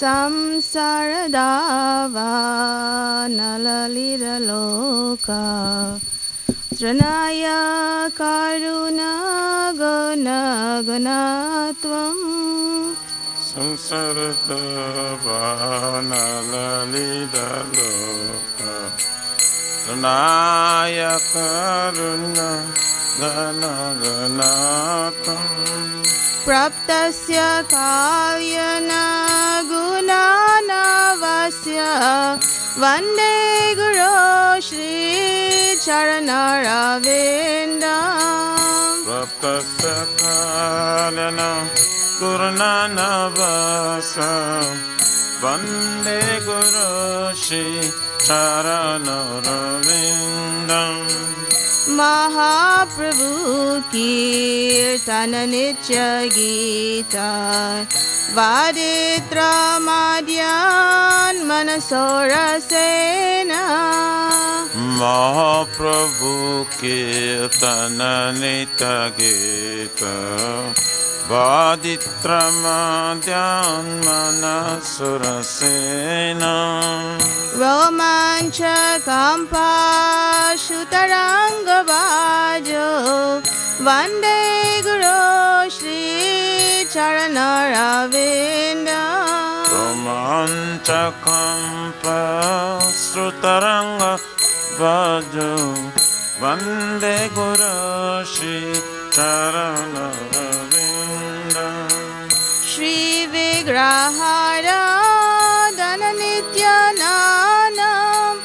samsaradava nalaliraloka Tranaya karuna guna gunatvam samsaradava nalaliraloka Tranaya karuna guna gunatvam Praptasya kalyana gunanavasya Vande Guru Shri Charanaravinda Praptasya kalyana gunanavasya Vande Guru Shri Charanaravinda Mahaprabhu Kirtana Nitya Gita Vaditra Madhyan Manasora Sena Mahaprabhu Kirtana Nitya Gita Vaditra Madhyan Manasora Sena Romancha Kampa Shutaranga Vajo Vande Guru Shri Charanaravinda Romancha Kampa Shutaranga Vajo Vande Guru Shri Charanaravinda Shri Vigrahara Dhananitya Nanam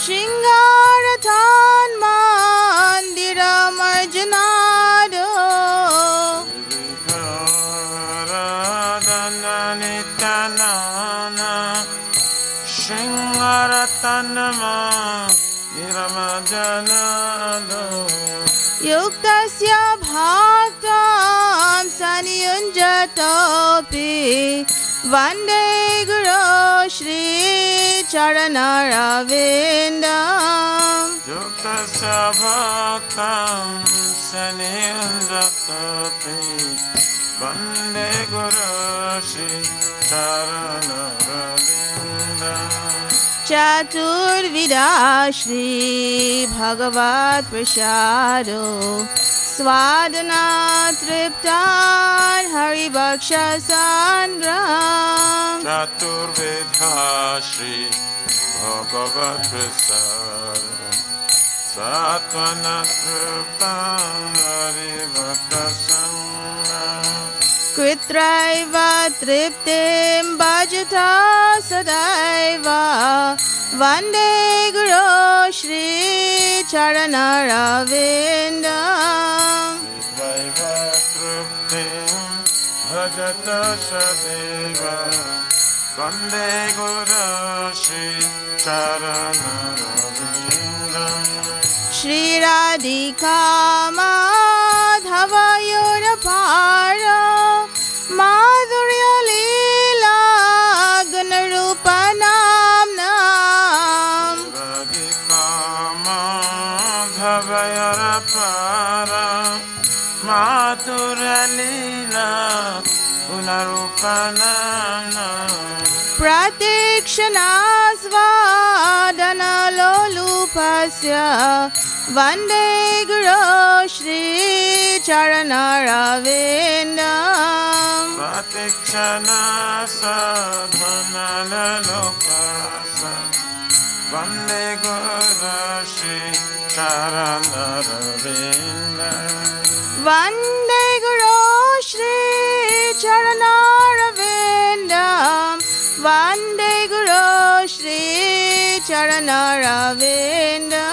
Shringarathan Mandira Marjanado Dhananitya Nana Shringarathan Mandira Marjanado Yuktasya Bhaktam Saniyunjatopi Vande Guru Shri Charanaravinda Yuktasya Bhaktam Saniyunjatopi Vande Guru Shri Charanaravinda Chaturvida Shri Bhagavad Prasado Swadana Triptan Hari Bhaksha Sangram Chaturvedha Shri Bhagavad Prasada Satvana Triptan Hari Bhaksha Sangram Kritraiva Triptim Bhajata Sadaiva Vande Guru Shri Charanaravinda Kritraiva Triptim Bhajata Sadaiva Vande Guru Shri Charanaravinda Shri Radhika Madhava Yorapara Madhurya Leela Gunarupa Namnam Radhika Madhavayara Para Madhurya Leela Gunarupanana Pratikshana Svadana Lolupasya Vande Guru Shri Charanaravinda Pratikshana Sadhana Lokasa Vande Guru Shri Charanaravinda Vande Guru Shri Charanaravinda Vande Guru Shri Charanaravinda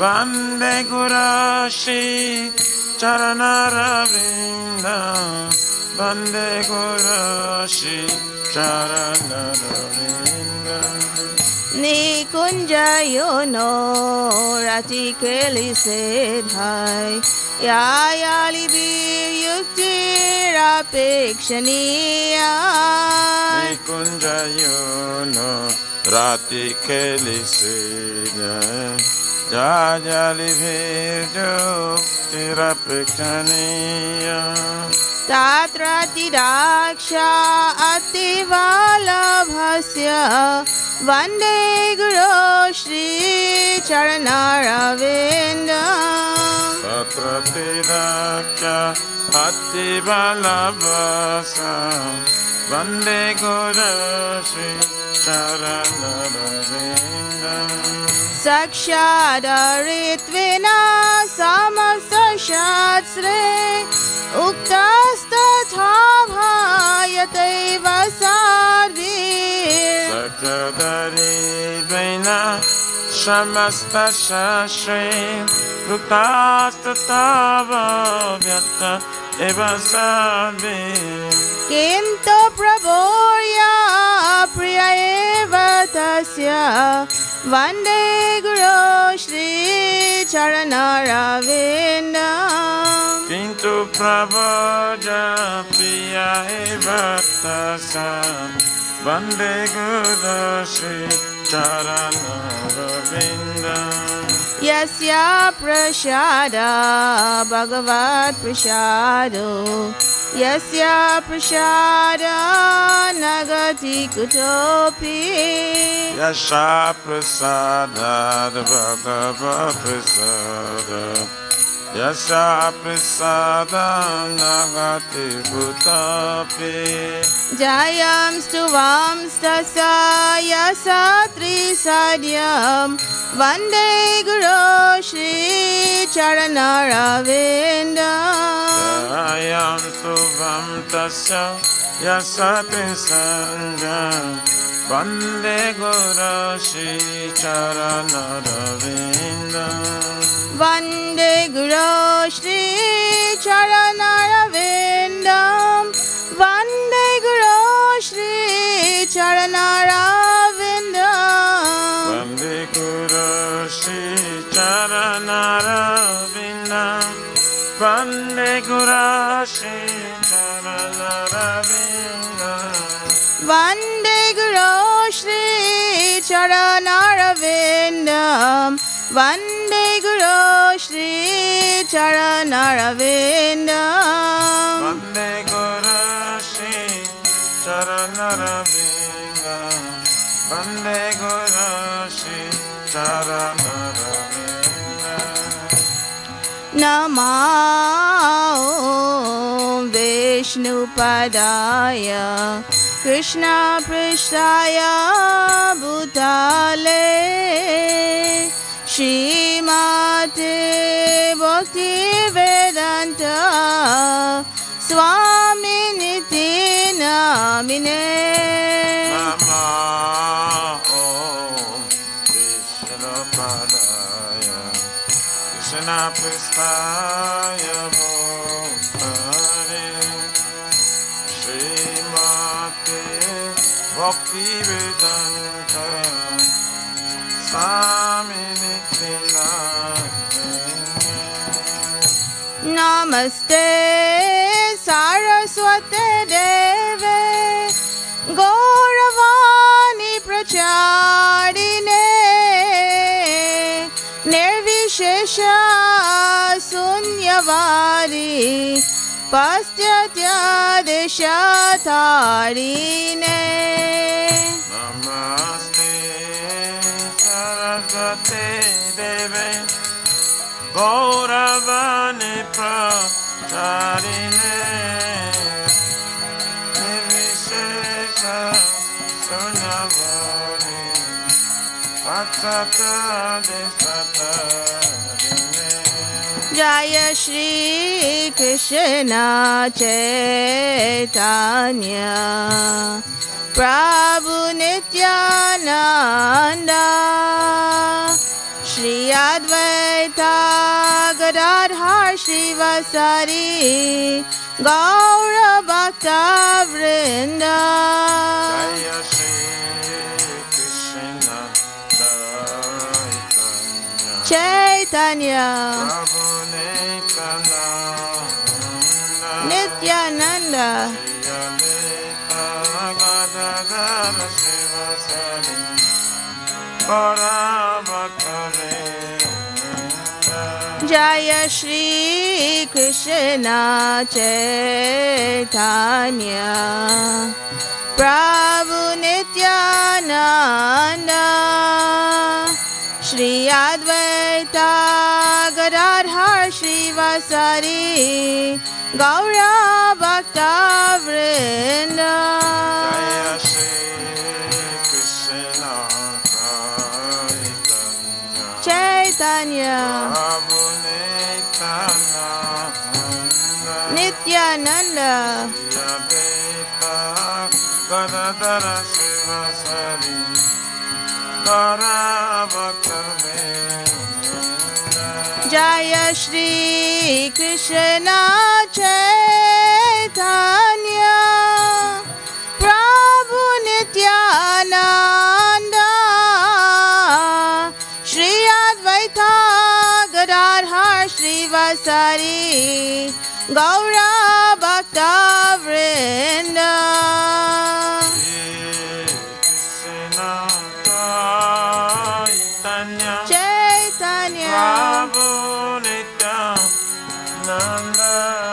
Vande Guru Shri Charanaravinda Vande Guru Shri Charanaravinda Nikunja Yono Rati Keli Sedhai Yayali Bir Yukti Rapekshaniya Nikunja Yono Rati Keli Sedhai Yayali Bir Yukti Rapekshaniya Tatratidaksha Ativalabhasya Vande Guru Shri Charanaravinda Tatratidaksha Ativalabhasya Vande Guru Shri Charanaravinda Sakshadaritvena Samasashatsre Uktastatha bhayateva sarvir Sakshadaritvena Samasashatsre Uktastatha bhayateva sarvir Kinto praborya priya eva tasya Vande Guru Shri Charanaravinda Kintu Prabhaja Priya Evatasam Vande Guru Shri Charanaravinda Yasya prasada Bhagavad prasado Yasya prasada Nagati kutopi Yasha Prasada Bhagava Prasada Yasha Prasada Nagati Bhutapi Jayam stuvam stasa Yasatri sadyam Vande Guru Shri Charanaravinda Jayam Suvam Tasya Yasatri Sanjam Vande Guru Shri Charanaravinda Vande Guru Shri Charanaravinda Vande Guru Shri Charanaravinda Vande Guru Shri Charanaravinda Vande Guru Shri Charanaravinda Vande Guru Shri Charanaravinda Vande Guru Shri Charanaravinda Vande Guru Shri Charanaravinda Vande Guru Shri Charanaravinda Namo Vishnupadaya Krishna Prishtaya Bhutale Shrimate Bhakti Vedanta Swami Niti Namine Namo Vishnupadaya Krishna Pristaya Bhutale Srimate Bhakti Vedanta Swami Nityana Namaste Saraswate Deve Gauravani Pracharine Nirvishesha Sunyavari Pastyatya Deshatarine Namaste Saraswate Deve Gauravani Pracharine Nirvishesha Sunyavari Patyatya Deshatarine Jaya Shri Krishna Chaitanya Prabhu Nityananda Shri Advaita Gadadhar Shrivasari Gaura Bhakta Vrinda Jaya Shri Krishna Chaitanya Chaitanya Prabhu Nityananda Nityananda Shri Gadadhara Shrivasari Gaura Bhakta Vrinda Jaya Shri Krishna Chaitanya Prabhu Nityananda Shri Advaita Gadadhar Srivasari Gaura Bhakta Vrinda Jaya Shri Krishna Chaitanya Prabhu Nityananda Yadeta Gadadara Srivasari Gaura Bhakta Jaya Shri Krishna Chaitanya Prabhu Nityananda Shri Advaita Gadadhar Srivasari Gaura Bhakta Vrinda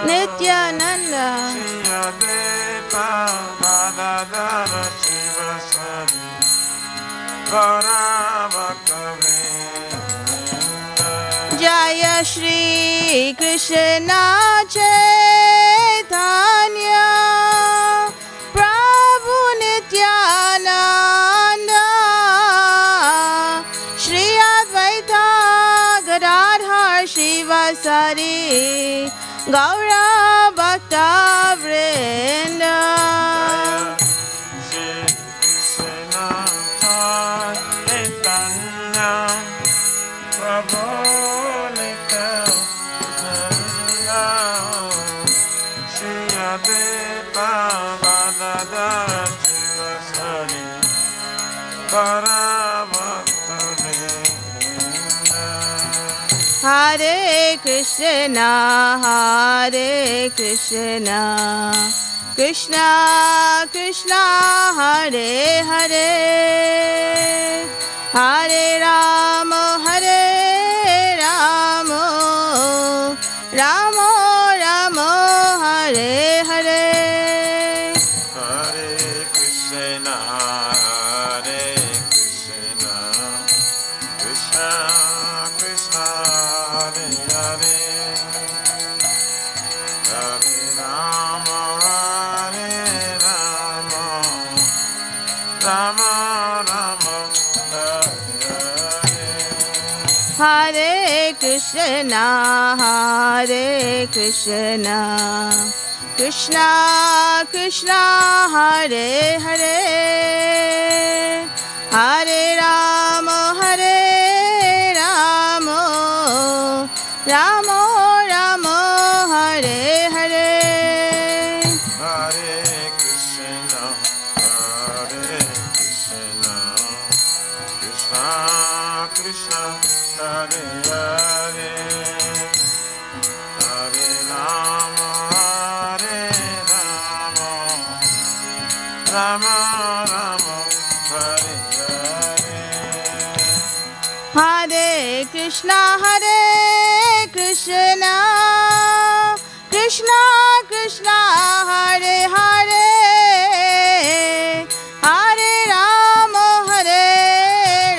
Nityananda Jaya Shri Krishna Chaitanya Prabhu Nityananda Shri Advaita Gadadhar Srivasari Gaura Bhakta Vrinda Hare Krishna, Hare Krishna, Krishna Krishna, Hare Hare, Hare Rama, Hare Rama, Rama Rama, Hare Hare. Hare Krishna, Hare Krishna, Krishna Krishna, Hare Hare, Hare Rama, Hare Rama, Rama Rama, Hare Hare. Hare Krishna, Hare Krishna, Krishna Krishna, Hare Hare, Hare Rama, Hare Rama, Rama Rama, Hare Hare. Hare Krishna, Hare Krishna, Krishna Krishna, Hare Hare, Hare Rama, Hare Rama, Rama Rama, Hare Hare. Hare Krishna, Hare Krishna, Krishna Krishna, Hare Hare, Hare Rama, Hare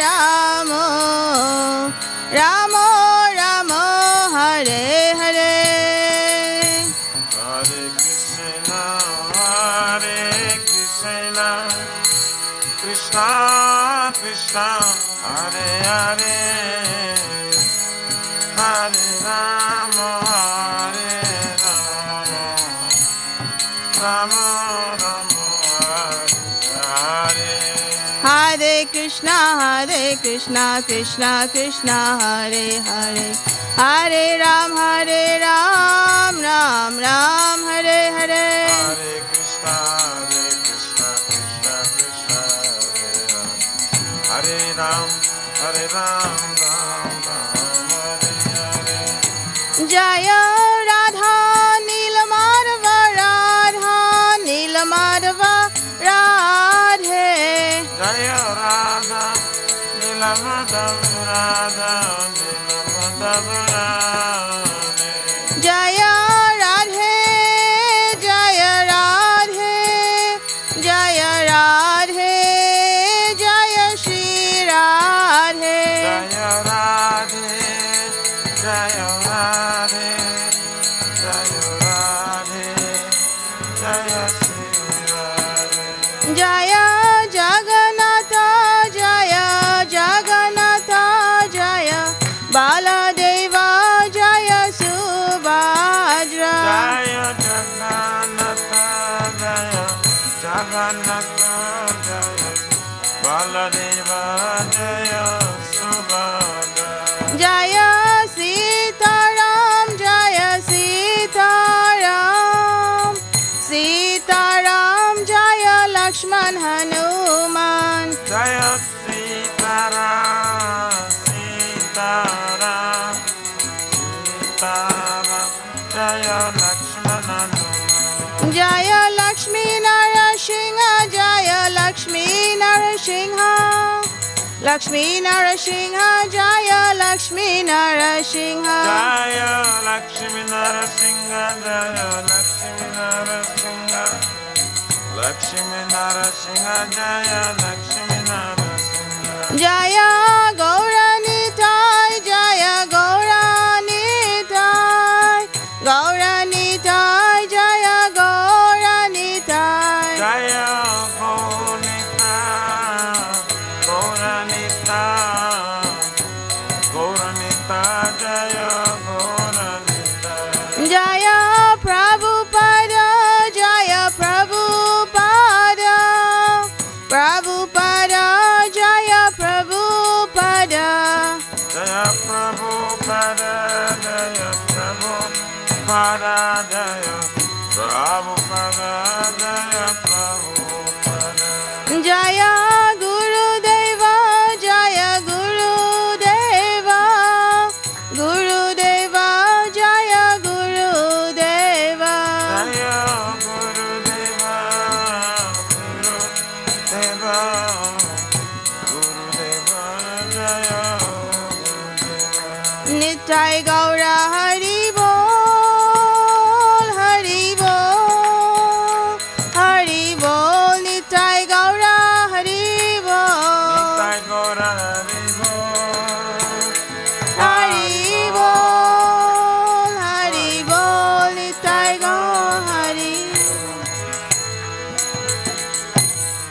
Rama, Rama Rama, Hare Hare. Hare Krishna, Hare Krishna, Krishna Krishna, Hare Hare, Hare Rama, Hare Rama, Rama Rama, Hare Hare. Hare Krishna, Krishna Krishna, Hare Hare, Hare Ram, Ram Ram, Hare Hare. Hare Krishna, Krishna Krishna, Hare Ram, Ram Ram, Hare Hare. Jaya Radha Nilamadva, Radha Nilamadva, Radhe. Jaya Radha, Nilamadava Radha, Nilamadava Radha. Sitaram, Sitaram, Jaya Lakshmana Jaya Lakshmi Narasingha, Jaya Lakshmi Narasingha, Lakshmi Narasingha, Jaya Lakshmi Narasingha, Jaya Lakshmi Narasingha, Jaya Lakshmi Narasingha, Lakshmi Narasingha, Jaya Lakshmi Narasingha, Jaya Gauranitai, Jaya Gauranitai, Gauranitai, Jaya Gauranitai, Jaya Gauranitai, Gauranitai, Gauranitai, Jaya Gauranitai, Jaya Prabhupada, Jaya Prabhupada, Prabhupada, Jaya Prabhupada, Jaya Prabhupada, Jaya Prabhupada, Jaya Prabhupada, Jaya Prabhupada. Jaya Gurudeva, Jaya Gurudeva, Gurudeva, Jaya Gurudeva, Jaya Gurudeva, Gurudeva, Gurudeva, Jaya Gurudeva. Nitai Gaura Hari Bol, Hari Bol, Hari Bol, Nitai Gaura Hari Bol, Nitai Gaura Hari Bol, Hari Bol, Hari Bol, Nitai Gaura Hari Bol.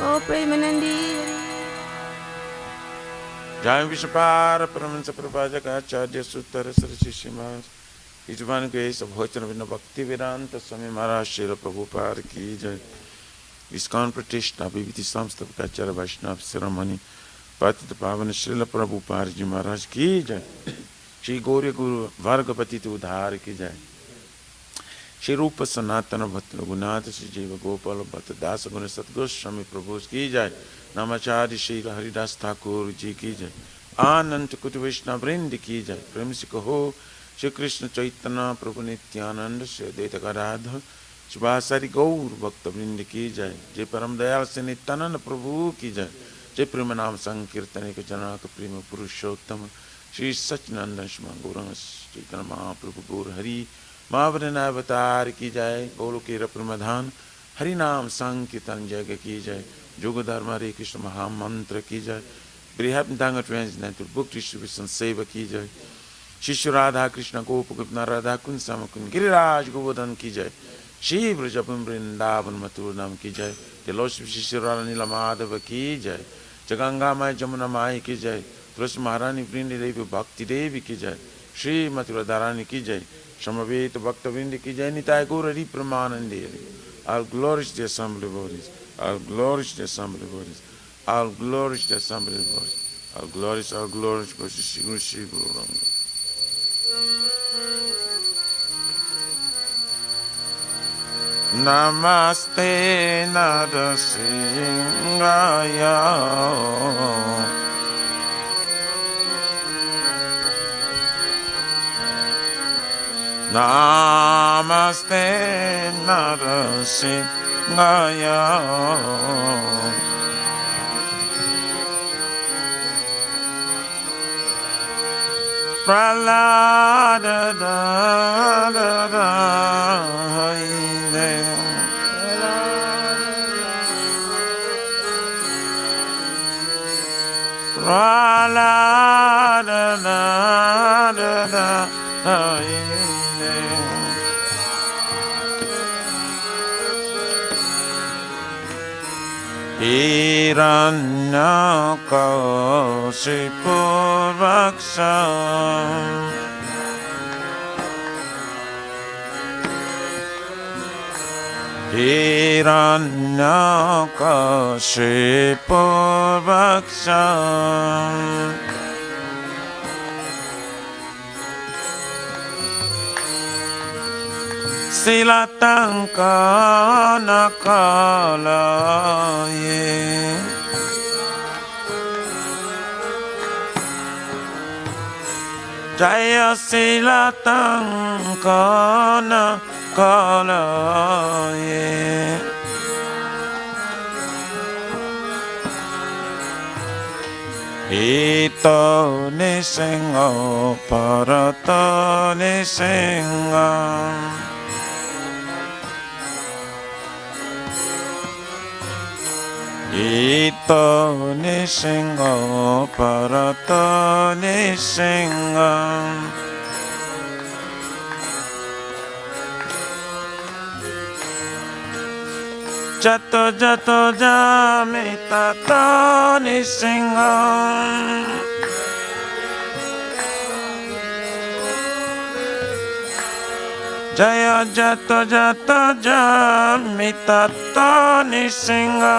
Oh, Premanandi Hari. Jai Vishapara Paramahansa Prabhajaka Acharya Sutara Sarasi Srimad His Divine Grace of Bhajana Vinna Bhakti Vedanta Swami Maharaj Srila Prabhupada Ki Jai ISKCON Pratishta Bhiviti Samstavaka Acharya Vaishnava Ceremony Patita Pavana Srila Prabhupada Ji Maharaj Ki Jai Shri Gaurya Guru Vargapati Udhar Ki Jai Shri Rupa Sanatana Bhatta Raghunath Shri Jiva Gopala Bhatta Dasa Guna Satgoswami Prabhu Ki Jai Namacharya Shri Haridas Thakur Ji Ki Jai Anant Kut Vaishnava Vrind Ki Jai Prem Se Kaho Shri Krishna Chaitanya Prabhu Nityananda Shri Advaita Gadadhar Shri Vasari Gaur Bhakta Vrind Ki Jai Jai Param Dayal Se Nityananda Prabhu Ki Jai Jai Prema Nam Sankirtane Ka Janaka Prema Purushottama Shri Satchidananda Shri Gauranga Chaitanya Mahaprabhu Gaur Hari Mahavana Avatar Ki Jai Golokera Pramadhan Hari Nam Sankirtan Jaga Ki Jai Yoga Dharma Hare Krishna Maha Mantra Ki Jai Brihat Danga Transcendental Book Distribution Seva Ki Jai Shri Radha Krishna Gopakupna Radha Kun Samakun Giriraj Govardhan Ki Jai Shri Vrajapam Vrindavan Mathurnam Ki Jai The Lordship Shri Radha Nila Madhava Ki Jai Jaganga Mai Jamuna Mai Ki Jai Tulasi Maharani Vrindi Devi Bhakti Devi Ki Jai Shri Mathura Dharani Ki Jai Shamaveta Bhakta Vrindi Ki Jai Nitai Gaurari Pramanandi. All glories to the assembly bodies. All glories to the assembly bodies. All glories to the assembly bodies. All glories go to Shri Guru Ranga. Namaste Narasimhaya. Namaste Narasimhaya. Pralada da da da Pralada da da da Hiranyakashipu Vaksham Hiranyakashipu Vaksham Silatanka nakalaye Jaya Silatang Kana Kalaye Ito Nisinga Parata Nisinga Ito Nisinga Parata Nisinga Jato Jato Jamita Ta Nisinga Jaya Jato Jato Jamita Ta Nisinga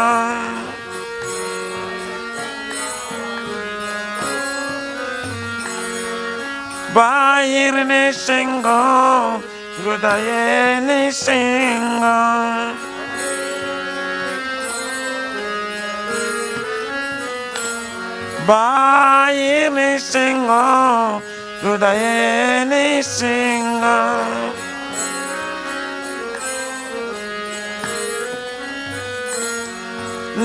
Bahir Nisinga Hridaya Nisinga Bahir Nisinga Hridaya Nisinga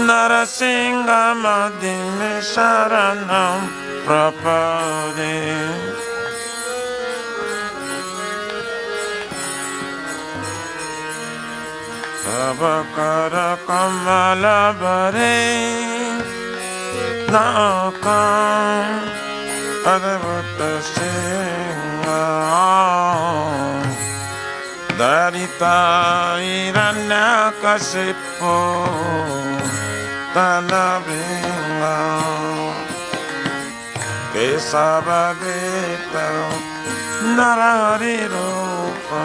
Narasinga Madhime Sharanam Prapade Abakara Kamala Bare Nakam Adavata Singa Darita Irana Kasipo Tanabinga Kesabadita Narari Rupa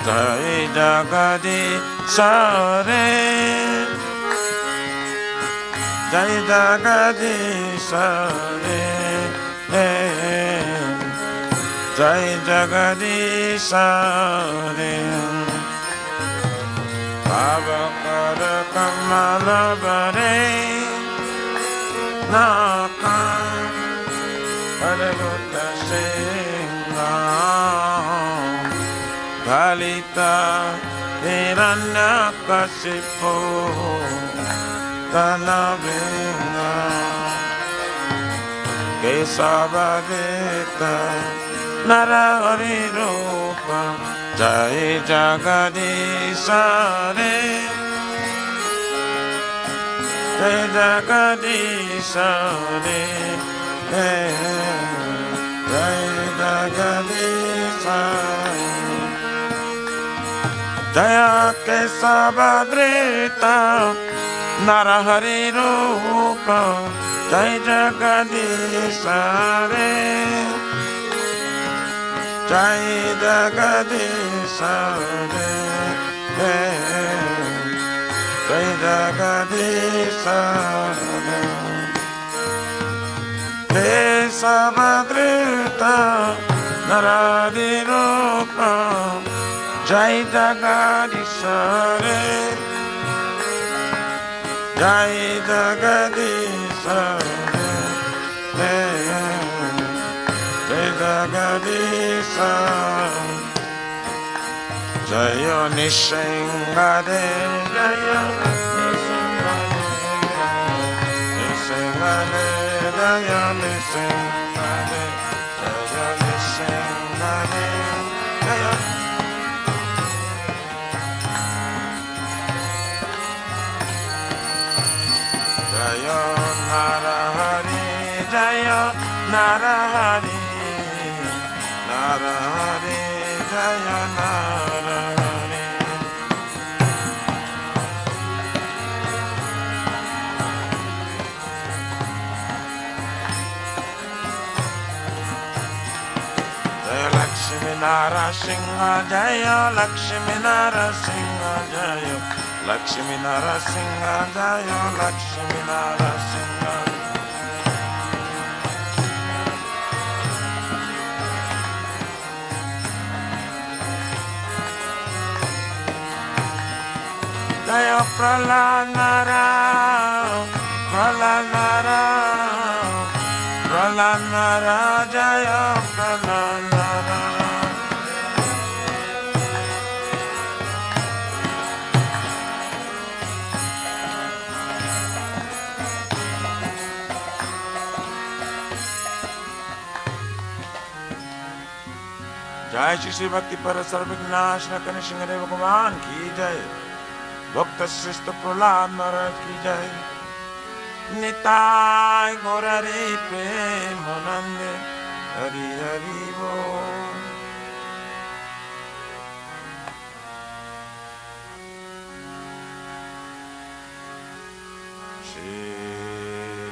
Jai Jagadi Sare Jai Jagadi Sare Jai Jagadi Sare Abakara Kamala Bare Nakam Adavata Singa Kalita Hiranya Kasipo Tanabinga Kesabadita Narahari Rupa Jai Jagadisare Jai Jagadisare Jai Jagadisare Jaya Kesabadrita Narahari Rupa Jai Jagadisare Jai Jagadisare Jai Jagadisare Kesabadrita Narahari Rupa Jai Jagadisare Jai Jagadisare Jai Jagadisare Jaya Nishingade Jaya Nishingade Jaya Nishingade Jaya Nishingade Jaya Jaya Narahari Jaya Narahari Narahari Jaya Narahari Jaya Lakshmi Narasingha Jaya Lakshmi Narasingha Jaya Lakshmi Narasingha Jaya Lakshmi Narasingha Jaya Pralanara Pralanara Pralanara Jaya Pralanara जय श्री श्री भक्ति पर सर्वविघ्नाश न सिंहदेव भगवान की जय। भक्त श्रेष्ठ प्रहलाद महाराज की जय। निताय गौर रे प्रेम नंद हरि हरि बोल। श्री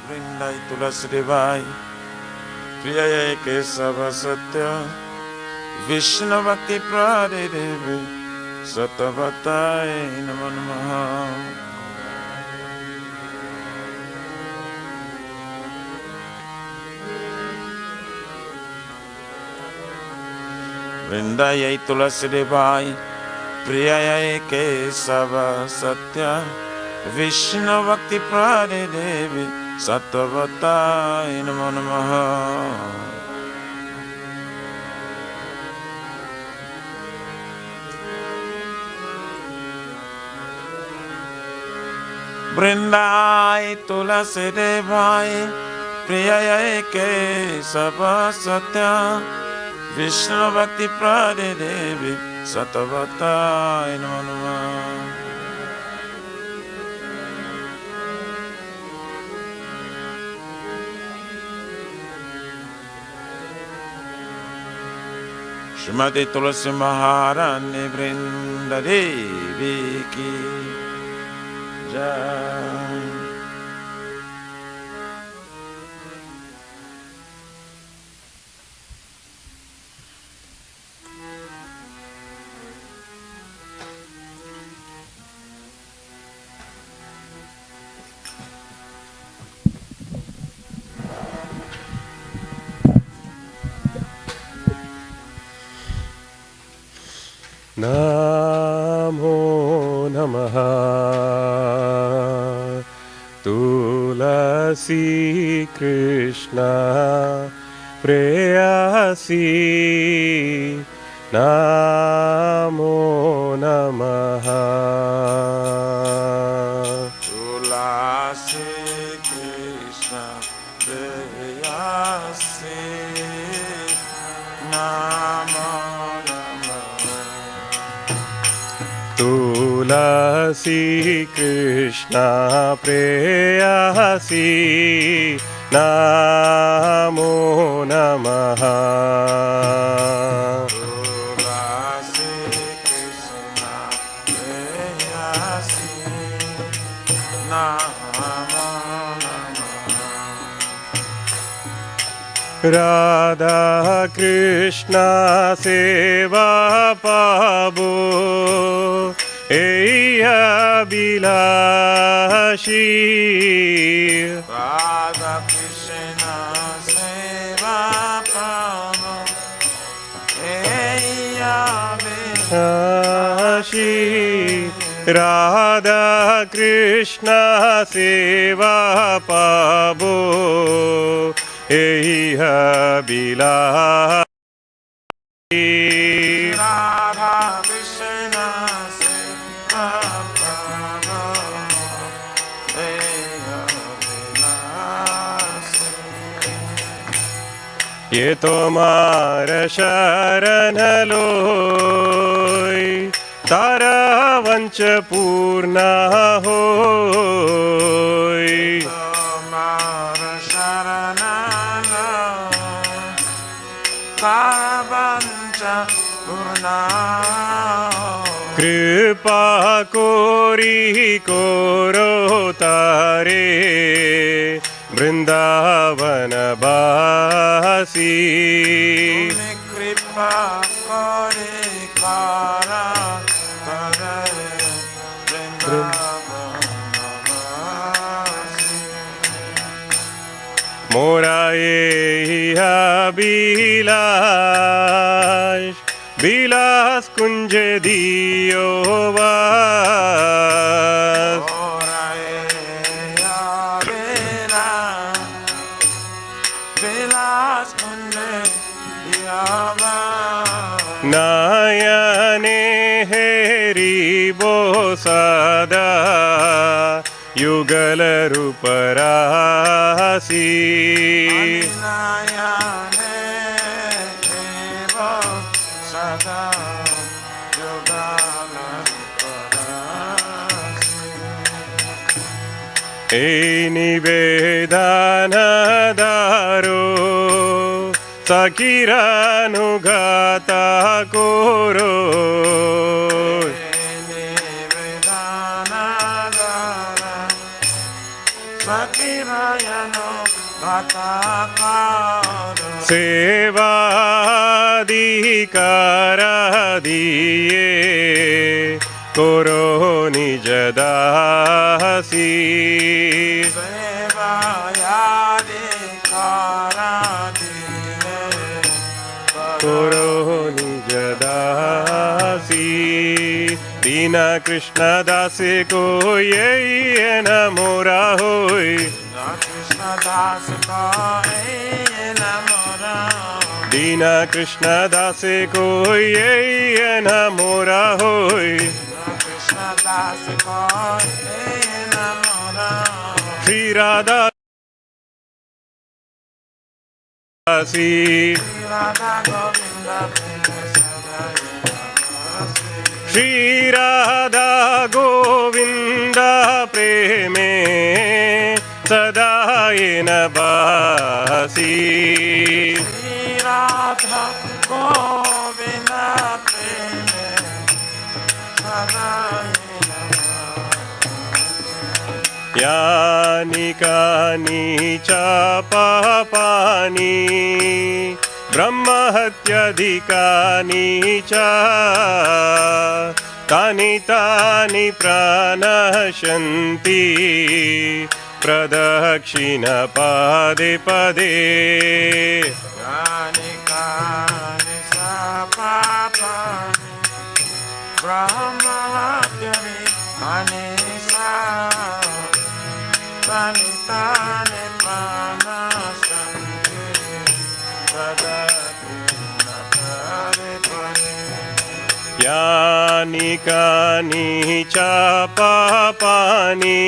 वृंदाई तुलसी देवाय प्रिय केशव सत्य विष्णु भक्ति प्रादेवी सतवताय नमो नमः। वृंदाय तुलसी देवाय प्रिय केशव सत्य विष्णु भक्ति प्रादेवी सतवताय नमो नमः। वृंदाय तुलसी देवाय प्रिय केशव सत्य विष्णु भक्ति प्रादेवी सतवताय नमो नमः। श्रीमती तुलसी महारानी वृंद देवी की जय। नमो नमः तुलसी कृष्ण प्रेयसी नमो नमः। तुलसी कृष्ण प्रेयसी नमो तुलसी कृष्ण प्रेयसी नमो नमः। तुलसी कृष्ण प्रेयसी नमो नमः। राधा कृष्ण सेवा पाबो अभिलाषी। राधा कृष्ण सेवा पाबो अभिलाषी। राधा कृष्ण सेवा पाबो अभिलाषी। राधा कृष्ण सेवा पाबो अभिलाषी। ये तुम्हार शरण लोय तारा वंच पूर्ण होय। तुम्हार शरण कावंच पूर्ण कृपा कोरी कोरो तारे वृंदावन बासी। कृपा करे कारा करे वृंदावनवासी। मोरा ये अभिलाष विलास कुंज दियो वास। विलास कुंज दियो वास। नयने हेरी बो सदा युगल रूप रासी। नयने sada yogala e nivedana-daro Sakiranugata koro nivedana-dara Sakirayano gatakaro Sevadikara-diye koro nijadasi koro nijadasi Dina Krishna dase ko ye namora hoy Krishna das ko namora Dina Krishna dase ko ye namora hoy Krishna das ko namora Shri Radha si Radha Govinda Shri Radha Govinda preme sadayena basi Radha Govinda preme sadayena Yani kani cha papani Brahma hatyadhikani cha Tani tani pranashanti Pradakshina pade pade Yani kani sapapani Brahma hatyari anisa Tani tani pranashanti Pradakshina pade pade Yani kani cha papani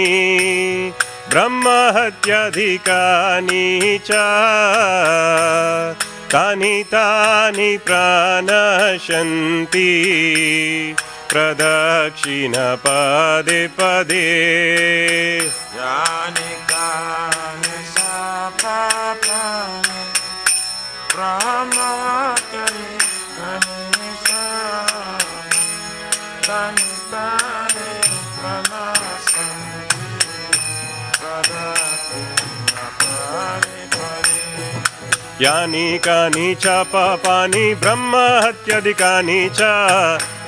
Brahma hatyadhikani cha Tani tani pranashanti Pradakshina pade pade Yani kani sapapani Brahma hatyari anisa Tani tani pranashanti Pradakshina pade pade Yani kani cha papani Brahma hatyadhikani cha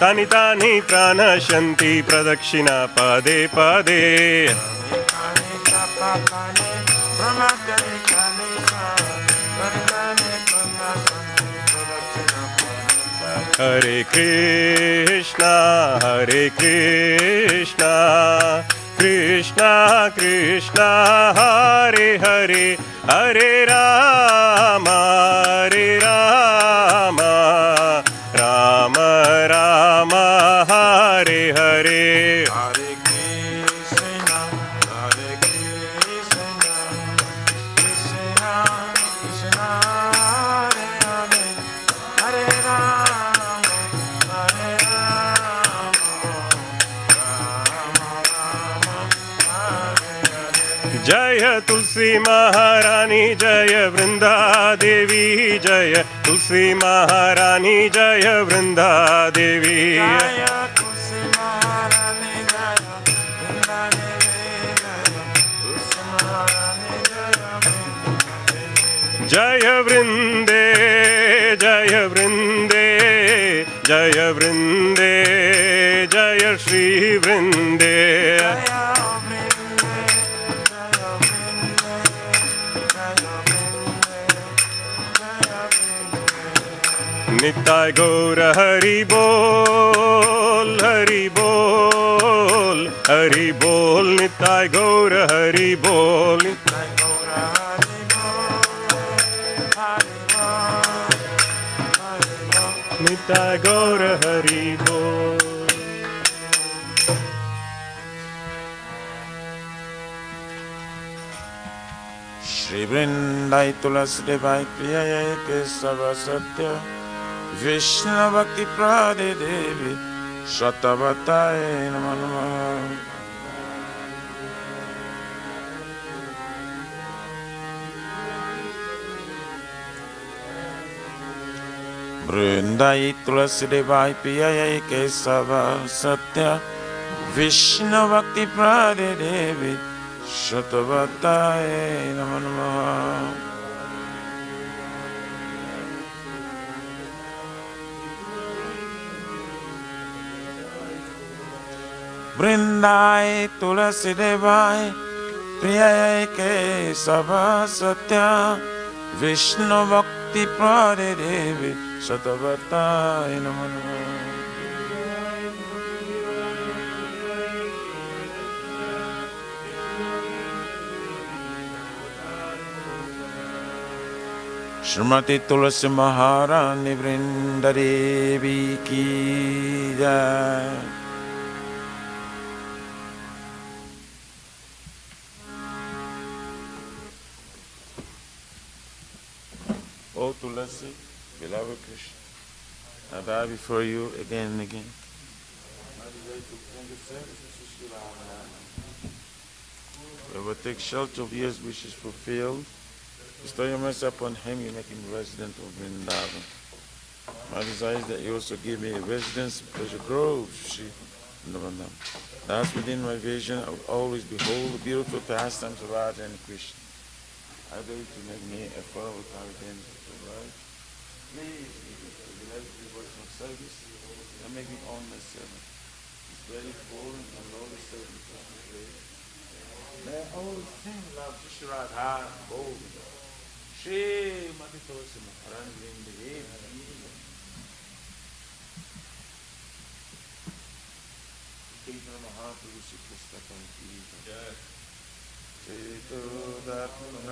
Tani tani pranashanti Pradakshina pade pade Kani sapapani Brahma hatyari anisa Tani tani pranashanti Pradakshina pade pade Hare Krishna Krishna Krishna Hare Hare Hare Rama Rama Rama Hare Hare Hare Krishna, Krishna Krishna, Hare Hare, Hare Rama, Rama Rama, Hare Hare. Jaya Tulsi Maharani Jaya Vrinda Devi Jaya Tulsi Maharani Jaya Vrinda Devi Jaya Tulsi Maharani Jaya, Vrinda Devi Jaya, Tulsi Maharani Jaya, Vrinda Devi. Jaya Vrinde Jaya Vrinde Jaya Shri Vrinde Jaya Vrinde, Jaya Vrinde, Jaya Vrinde, Jaya Vrinde. Nitai Gaura Hari Bol Hari Bol Hari Bol Nitai Gaura Hari Bol Jai Gaura Hari Bol, Hari Bol, Hari Bol. Nitai Gaura Hari Bol Shri Vrindai Tulasi Devai Priyaya Kesava Satya Vishnu Bhakti Prade Devi Shatabataye Namo Namo. Vrindai Tulasi Devai Piyai Kesava Satya Vishnu Bhakti Prade Devi Shatabataye Namo Namo. Vrindai Tulasi Devai Priyai Kesava Satya Vishnu Bhakti Prade Devi Shatabataye Namo Namo. Shrimati Tulasi Maharani Vrindadevi Ki Jai. O Tulasi, beloved Krishna, I bow before you again and again. Whoever takes shelter of yours wishes fulfilled, bestow your mercy upon him, you make him resident of Vrindavan. My desire is that you also give me a residence in Pleasure Grove, Shri Vrindavan. Thus within my vision I will always behold the beautiful pastimes of Radha and Krishna. I beg you to make me a follower of Parvati to right. Please, the last devotional service, and make me on my servant. It's very full and lowly servant of the prayer. May I always sing love to Shri Radha Govinda. Shri Mati Tulasi Maharani Vrindadevi. Krishna Mahapurushi Pustakam Ki. Cheto Dharma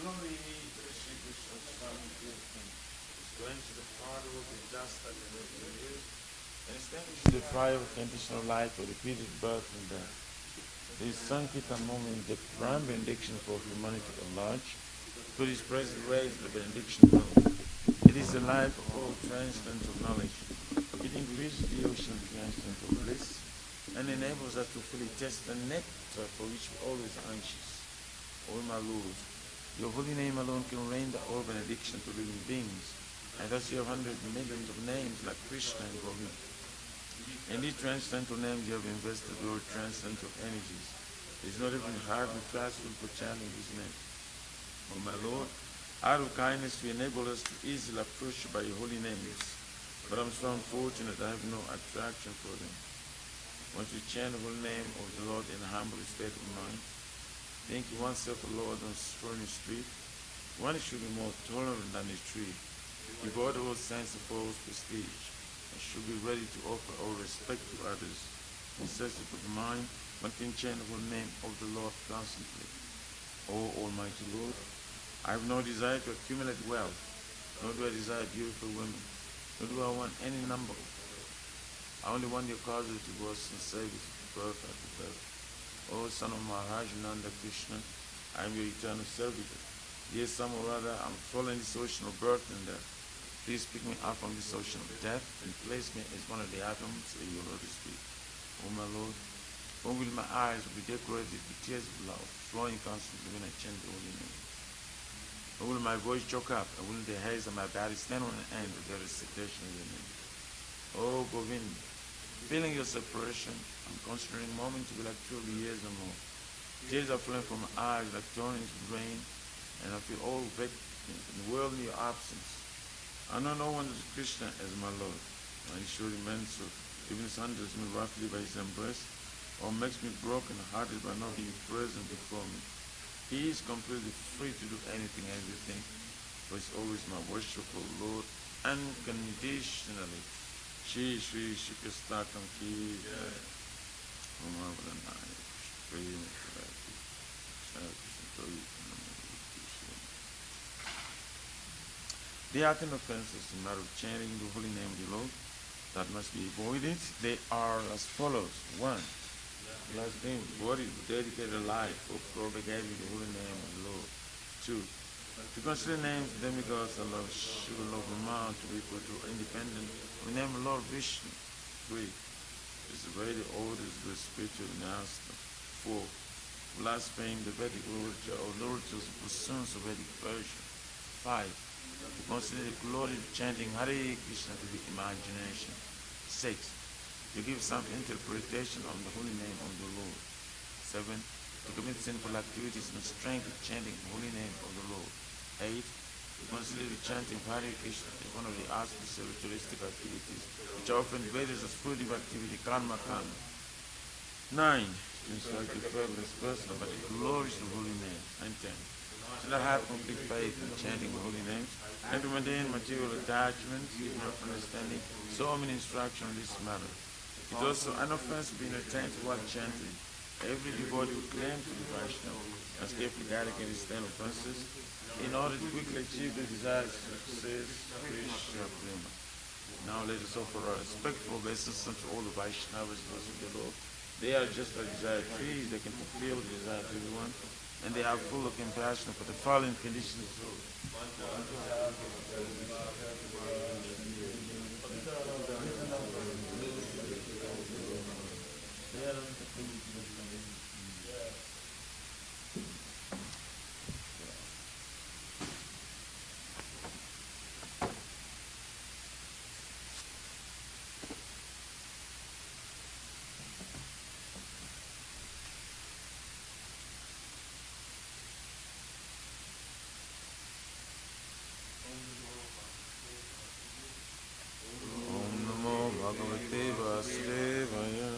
Glory to Shri Krishna Swami Kirtan. Is going to the Father of the just and the years, and establish the fire of conditional life for repeated birth and death. This Sankirtan moment, the prime benediction for humanity at large, to this present raise the benediction room. It is the life of all transcendental knowledge. It increases the ocean of transcendental bliss and enables us to fully test the nectar for which we always anxious. O my Lord, your holy name alone can rain the all benediction to living beings. And thus you have hundreds of millions of names like Krishna and Govinda. In these transcendental names you have invested your transcendental energies. It is not even hard and fast for chanting these names. O my Lord, out of kindness you enable us to easily approach you by your holy names. But I'm so unfortunate I have no attraction for them. Once you chant the holy name of the Lord in a humble state of mind, thinking oneself a Lord on thorny street, one should be more tolerant than a tree, devoid of all sense of false prestige, and should be ready to offer all respect to others. Incessant of mind, one can chant the holy name of the Lord constantly. O Almighty Lord, I have no desire to accumulate wealth, nor do I desire beautiful women, nor do I want any number. I only want your causes to go in service of birth after birth. O son of Maharaj Nanda Krishna, I am your eternal servitor. Yes, some or other, I am fallen in this ocean of birth and death. Please pick me up from this ocean of death and place me as one of the atoms of your lotus feet. O my Lord, when will my eyes be decorated with tears of love, flowing constantly when I chant the holy name? When will my voice choke up, and will the hairs of my body stand on end with the recitation of your name? O Govinda, feeling your separation, I'm considering moments to be like 12 years or more. Tears are flowing from my eyes like torrents of rain, and I feel all wet in the world in your absence. I know no one is Krishna as my Lord. I surely meant so, even sunders me roughly by his embrace, or makes me broken hearted by not being present before me. He is completely free to do anything and everything, for he is always my worshipful Lord, unconditionally. Shri Shri Shri Krishna Ki Jai. Om Avalanaya Prema Karati Shri Krishna Toyi. There are 10 offenses in matter of chanting the holy name of the Lord that must be avoided. They are as follows. 1. Blaspheme, body, dedicated life, for propagating the holy name of the Lord. 2. To consider names demigods and Lord Shiva, Lord Brahma, to be equal to independent, we name Lord Vishnu. 3. Disobey the orders of the spiritual master. 4. Blaspheme the Vedic literature or literatures of pursuance of Vedic version. 5. To consider the glory of chanting Hare Krishna to be imagination. 6. To give some interpretation of the holy name of the Lord. 7. To commit sinful activities in the strength of chanting the holy name of the Lord. 8. To consider the chanting of Hare Krishna as one of the auspicious ritualistic activities, which are often graded as fruitive activity, karma. 9. To instruct the frivolous person about the glories of the holy name. And 10. To not have complete faith in chanting the holy names, and to maintain material attachments, even not understanding so many instructions on this matter. It is also an offense being attentive while chanting. Every devotee who claims to be Vaishnava must carefully guard against 10 offenses in order to quickly achieve the desired success, Krishna Prema. Now let us offer our respectful obeisance to all the Vaishnavas, those of the Lord. They are just like desired trees, they can fulfill the desire of everyone, and they are full of compassion for the fallen conditions. Bhagavate Vasudevaya.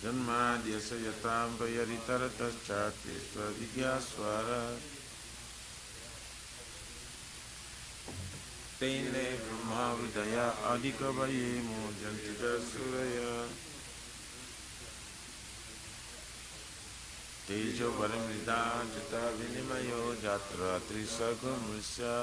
Janmadhyasya yatam vayaritarataschati swadhigyaswara Tene brahmavridaya adhikavaye mojantika suraya Tejo varimridam jata vinimayo jatra trisagumrisya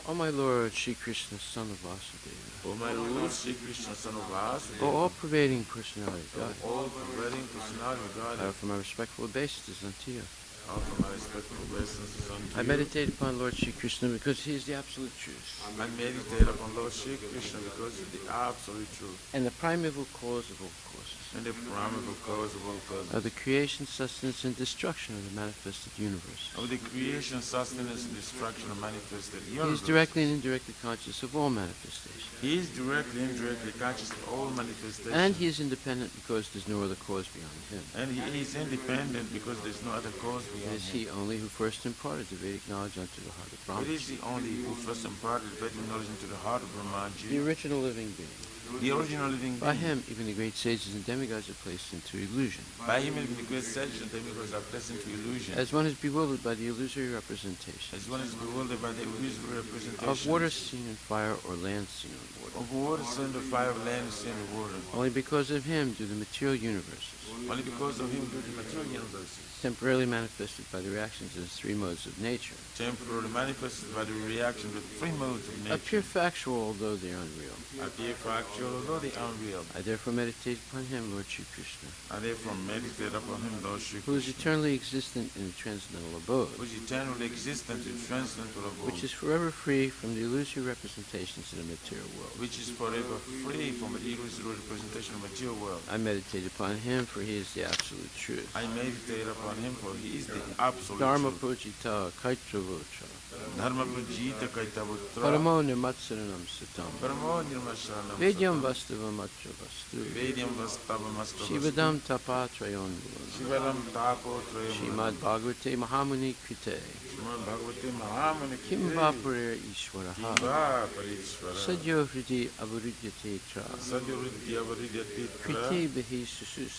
O my Lord, Shri Krishna, son of Vasudeva. O my Lord, Shri Krishna, son of Vasudeva. O all-pervading personality of God. All-pervading personality of God. I offer my respectful obeisances unto you. Offer my respectful obeisances unto I you. meditate upon Lord Shri Krishna because he is the absolute truth I meditate upon Lord Shri Krishna because of the absolute truth and the primeval cause of all causes, and the primeval cause of all of causes, the creation, sustenance, and destruction of the manifested universe. of the creation, sustenance, and destruction of manifested He is universe. directly and indirectly conscious of all manifestations. He is directly and indirectly conscious of all manifestations. And he is independent because there's no other cause beyond him. And he is independent because there's no other cause It beyond is him. he only who first imparted the Vedic knowledge unto the heart of It Brahma, is the only who first imparted Vedic knowledge into the heart of the Brahmaji, original living being. the original living By being. him, even the great sages and demigods are placed into illusion. By him, even the great sages and demigods are placed into illusion. As one is bewildered by the illusory representation As one is bewildered by the illusory representation of water seen in fire or land seen on water. of water, sun, the fire, land, sea, and the water. Only because of him do the material universes, Only because of him do the material universes, temporarily manifested by the reactions of the three modes of nature, temporarily manifested by the reaction of the three modes of appear nature, factual although they are unreal. appear factual, although they are unreal. I therefore meditate upon him, Lord Shri Krishna, I therefore meditate upon him, Lord Shri who is Krishna, eternally existent in the transcendental abode, which is eternally existent in transcendental abode, which is forever free from the illusory representations of the material world. which is forever free from the illusory representation of the material world. I meditate upon him, for he is the absolute truth. I meditate upon him, for he is the absolute Dharma truth. pujita kaitravotcha, Dharma Pujita Kaitavutra, paramo nirmatsaranam sitam, Paramo Nirmasharanam vedyam Satam, vastavam atra vastu, Vedyam Vastavam Astavastu, shivadam tapatrayon bulan, Shivaram Tapo Trayam, Shrimad Bhagavate Mahamuni Krite, Shrimad Bhagavate Mahamuni Kim Kite, Vapurir Ishwaraha, Kiva Parishvara, Sadyo Hridi Avurudyate Tra, Sadhuridya Varidya Kriti Behi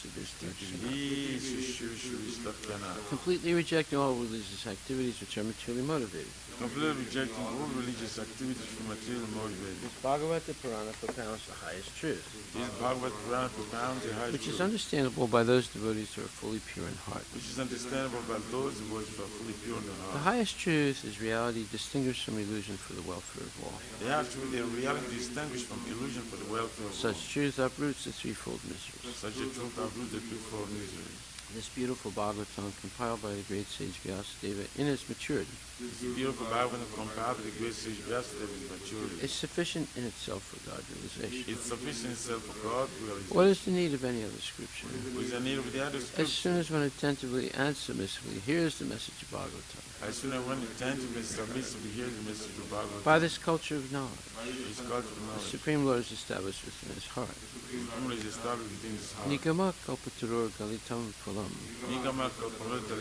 Sususabhistakshana, He Shushu Vistakana, completely rejecting all religious activities which are materially motivated. completely rejecting all religious activities from material motivated. This Bhagavata Purana propounds the highest truth, This Bhagavad Purana propounds the high which is truth, understandable by those devotees who are fully pure in heart. which is understandable by those who are fully pure in the The heart. highest truth is reality distinguished from illusion for the welfare of all. They have to be the reality distinguished from illusion for the welfare of all. Such truth uproots the threefold miseries. Such a truth uproots the twofold misery. This beautiful Bhagavatam, compiled by the great sage Vyasadeva in its maturity, This beautiful Bhagavatam compared with the great sage Vyasadeva is maturity. is sufficient in itself for God realization. It's sufficient itself for God realization. What is the need of any other scripture? With the need of the other As scripture, soon as one attentively and submissively hears the message of Bhagavatam, as soon as one attentively submissively hears the message of Bhagavatam, by this culture of knowledge, it's God's the knowledge. Supreme Lord is established within his heart. The knowledge is established within his heart. Nigama kalpaturur galitam phalam, Nigama kalpamrita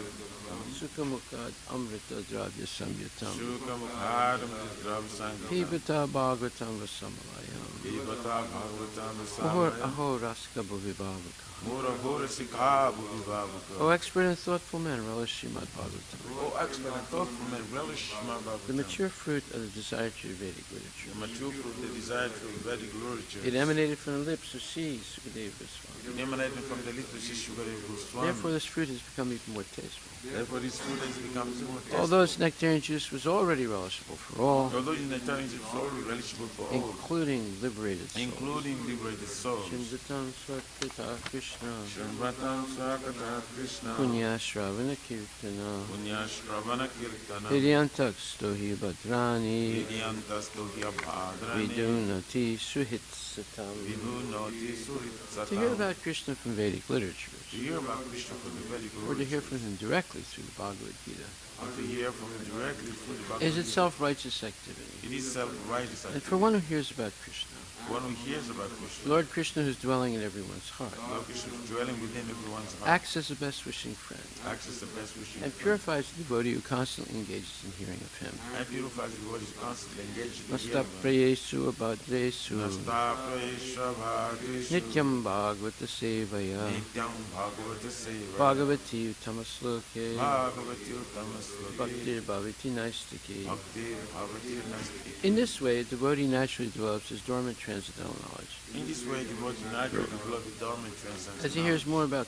sukhamukad amrita dravya samyatam, Shuka Mukhadam Drab Sangam pibata Bhagavatam vasamalayam, Devata Bhagavatam ahor Samaya aho raska bhavivavaka. Mura Hora Sikha Bhuvivavaka. O expert and thoughtful man, relish Srimad Bhagavatam, O excellent and thoughtful man, relish my Bhagavatam. the mature fruit of the desire to Vedic literature. The mature fruit, the desire for Vedic literature. It emanated from the lips of C. Sukadeva Goswami. It emanated from the lips of Shishugariv Goswami. Therefore, this fruit has become even more tasteful. Therefore, this fruit has become more tasteful. Although its nectarian juice was already relishable for all, Although in the times it's already relishable for all, including liberated souls. including liberated souls. Shindatam Swakata Krishna, Shrimvatam Swakata Krishna, Punya Shravana Kirtana, Punya Shravana Kirtana, Hidyantak Stohi Bhadrani, Vidyantastu Vyabhadrani, Vidunati Suhitsatam. Vidunoti Suritsatam. To hear about Krishna from Vedic literature, To hear about Krishna from the Vedic or to hear literature, from him directly through the Bhagavad Gita, or to hear from him directly through the Bhagavad is Gita, itself righteous activity. it is self-righteous And activity. for one who hears about Krishna, One who hears about Krishna, Lord Krishna, who's dwelling in everyone's heart, Lord Krishna is dwelling within everyone's heart, acts as a best wishing friend, acts as the best wishing and friend, purifies the devotee who constantly engages in hearing of him. and purifies the world is constantly engaged in the Masta hearing of prayesu abhadresu Nastapayesha Bhagaveshu nityam bhagavata sevaya Nityam Bhagavata Seva bhagavati uttamasloke Bhagavati Uttamasloke bhaktir bhavati naistiki. Bhakti Bhavati Nasti. In this way, a devotee naturally develops his dormant transcendental knowledge. In this way, devotee naturally develops the dormant transcendence. As he hears more about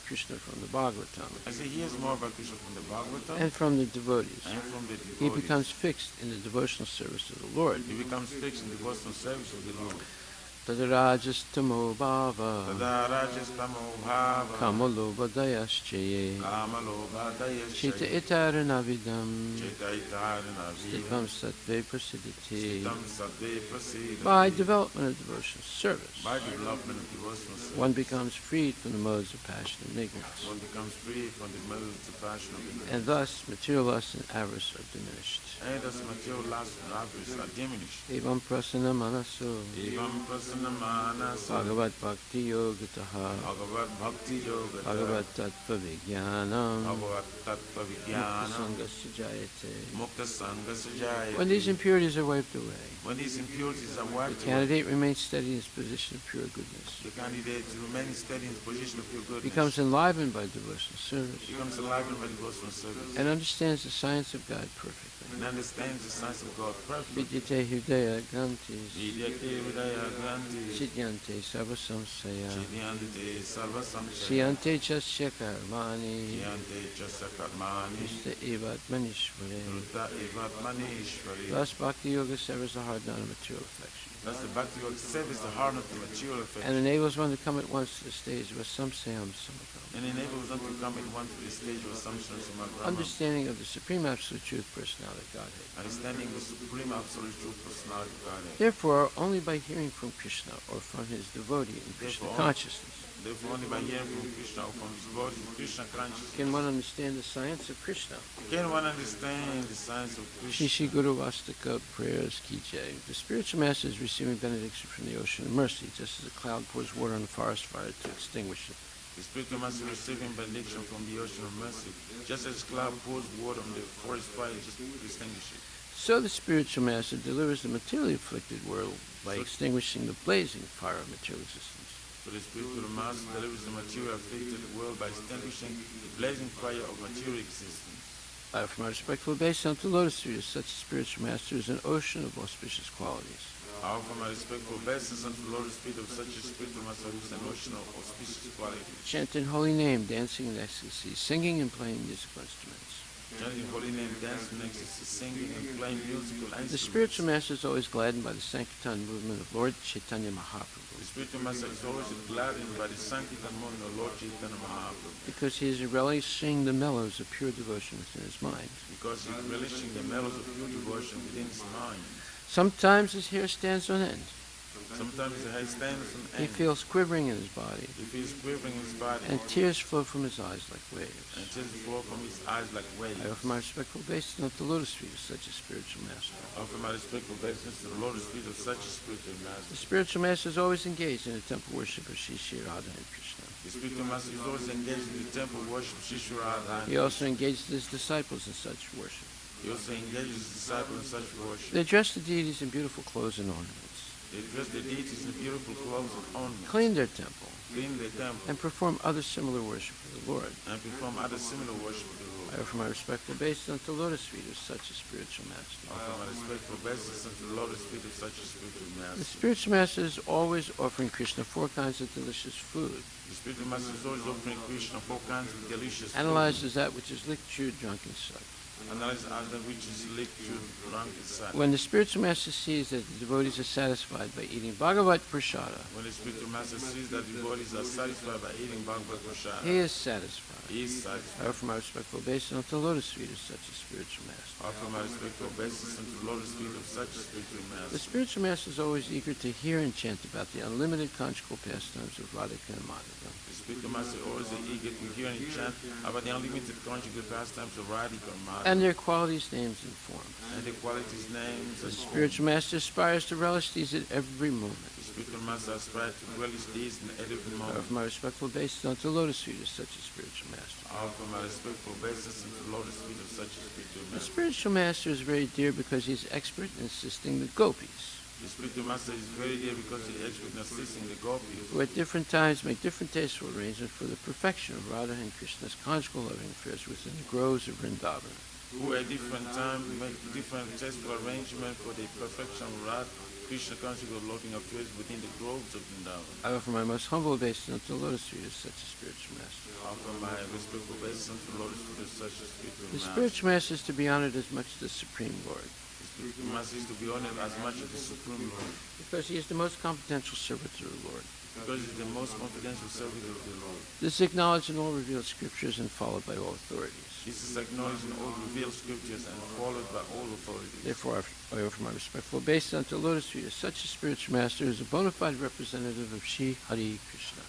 Krishna from the Bhagavatam As he hears more about Krishna from the Bhagavatam and from the devotees, and from the he becomes fixed in the devotional service of the Lord. he becomes fixed in the devotional service of the Lord. Tadarajastamo bhava Tadarajastamo bhava Kamalobhadayaschaye Chita Kamalobhadayaschaye itaranavidam Chaitaitaranavidam Stitam sattve prasiditi. Stitam sattve prasidati. By development of devotional service, By development of devotional service, one becomes freed from the modes of passion and ignorance, one becomes free from the modes of passion of ignorance. and thus material lust and avarice are diminished. And thus material lust and avarice are diminished. Evam prasana manaso Evam prasana manasa Bhagavat bhakti yogataha Bhagavat bhakti yoga Bhagavat tattva vijnanam Bhagavat tattva Mukta vijnana sangasya jayate. Mukta sangha sajayate. When these impurities are wiped away, When these impurities are the wiped away, candidate remains steady in his position of pure goodness, the candidate remains steady in the position of pure goodness, becomes enlivened by devotional service, becomes enlivened by devotional service, and understands the science of God perfectly. and understands the science of God perfectly. Vidyate hridaya grantis Vidyate vidaya granti Chidyante sarva samsaya Chidyante sarva samsaya Siyante chasya karmani Chidyante chasa karmani Krishna evatmanishvare. Ruta evatmani ishvari. Thus Bhakti Yoga severs the hard knot of material affection Thus the Bhakti Yoga severs the heart of the material and affection enables one to come at once to the stage of a samsayam samakam, and enables them to come at once to the stage of assumption of Samagrama, understanding of the supreme absolute truth personality of Godhead. understanding the supreme absolute true personality of Godhead. Therefore, only by hearing from Krishna or from his devotee in Krishna Therefore, consciousness Therefore, only by hearing from Krishna or from his body, Krishna consciousness, can one understand the science of Krishna. can one understand the science of Krishna. Shishi Guru Vastika prayers Kijay. The spiritual master is receiving benediction from the ocean of mercy, just as a cloud pours water on a forest fire to extinguish it. The spiritual master receiving benediction from the ocean of mercy, just as cloud pours water on the forest fire just to extinguish it. So the spiritual master delivers the materially afflicted world by extinguishing the blazing fire of material existence. So the spiritual master delivers the material afflicted world by extinguishing the blazing fire of material existence. From our respectful obeisance to Lotus Feet, such a spiritual master is an ocean of auspicious qualities. I offer my respectful obeisance unto the Lotus feet of such a spiritual master who is an ocean of auspicious qualities. Chanting holy name, dancing in ecstasy, singing and playing musical instruments. Chanting holy name, dancing in ecstasy, singing and playing musical instruments. The spiritual master is always gladdened by the Sankirtan movement of Lord Chaitanya Mahaprabhu, The spiritual master is always gladdened by the Sankirtan movement of Lord Chaitanya Mahaprabhu, because he is relishing the mellows of pure devotion within his mind. because he is relishing the mellows of pure devotion within his mind. Sometimes his hair stands on end. Sometimes the hair stands on He end. feels quivering in his body, He feels quivering in his body, and tears flow from his eyes like waves. and tears flow from his eyes like waves. I offer my respectful obeisance unto the Lotus Feet of such a spiritual master. I offer my respectful obeisance to the Lotus feet of such a spiritual The master. spiritual master is always engaged in the temple worship of Shri Shri Radha and Krishna. The spiritual master is always engaged in the temple worship of Shri Radha. He also engages his disciples in such worship. He also engages his disciples in such worship. They dress the deities in beautiful clothes and ornaments, They dress the deities in beautiful clothes and ornaments, clean their temple, clean the temple, and perform other similar worship of the Lord. and perform other similar worship of the I Lord. offer my respectful obeisance unto the Lotus Feet of such a spiritual master. I offer my respectful obeisance unto the Lotus feet of such a spiritual The master. spiritual master is always offering Krishna 4 kinds of delicious food, The spiritual master is always offering Krishna 4 kinds of delicious food. analyzes that which is licked, chewed, drunk, and sucked. Analyze other which is licked, chewed, drunk, and sucked. When the spiritual master sees that the devotees are satisfied by eating Bhagavat Prasada, When the spiritual master sees that the devotees are satisfied by eating Bhagavad Prasad, he is satisfied. he is I satisfied. offer my respectful obeisance unto the Lotus Feet of such a spiritual master. I offer my respectful obeisance unto the Lotus feet of such a spiritual The master. spiritual master is always eager to hear and chant about the unlimited conjugal pastimes of Radhika and Madhava. The spiritual master is always eager to hear and chant about the unlimited conjugal pastimes of Radhika and Madhava, And their qualities, names, and forms. and the qualities, names, The and spiritual master aspires to relish these at every moment. The spiritual master aspires to relish these in every I moment. offer my respectful obeisance unto the Lotus Feet of such a spiritual master. I offer my respectful obeisance unto the Lotus feet of such a spiritual The master. spiritual master is very dear because he is expert in assisting the gopis, The spiritual master is very dear because he is expert in assisting the gopis, who at different times make different tasteful arrangements for the perfection of Radha and Krishna's conjugal loving affairs within the groves of Vrindavan. who at different times make different tasteful arrangements for the perfection of Radha, Krishna conjugal loving affairs within the groves of Vrindavan. I offer my most humble obeisance unto the Lotus Feet of such a spiritual master. I offer my respectful obeisance to the Lotus feet of such a spiritual The master. spiritual master is to be honored as much as the Supreme Lord. The spiritual master is to be honored as much as the Supreme Lord. because he is the most confidential servant of the Lord. Because he is the most confidential servant of the Lord. This is acknowledged in all revealed scriptures and followed by all authorities. This is acknowledged in all revealed scriptures and followed by all authorities. Therefore, I offer my respectful obeisance unto Lotus Feet as such a spiritual master is a bona fide representative of Sri Hari Krishna.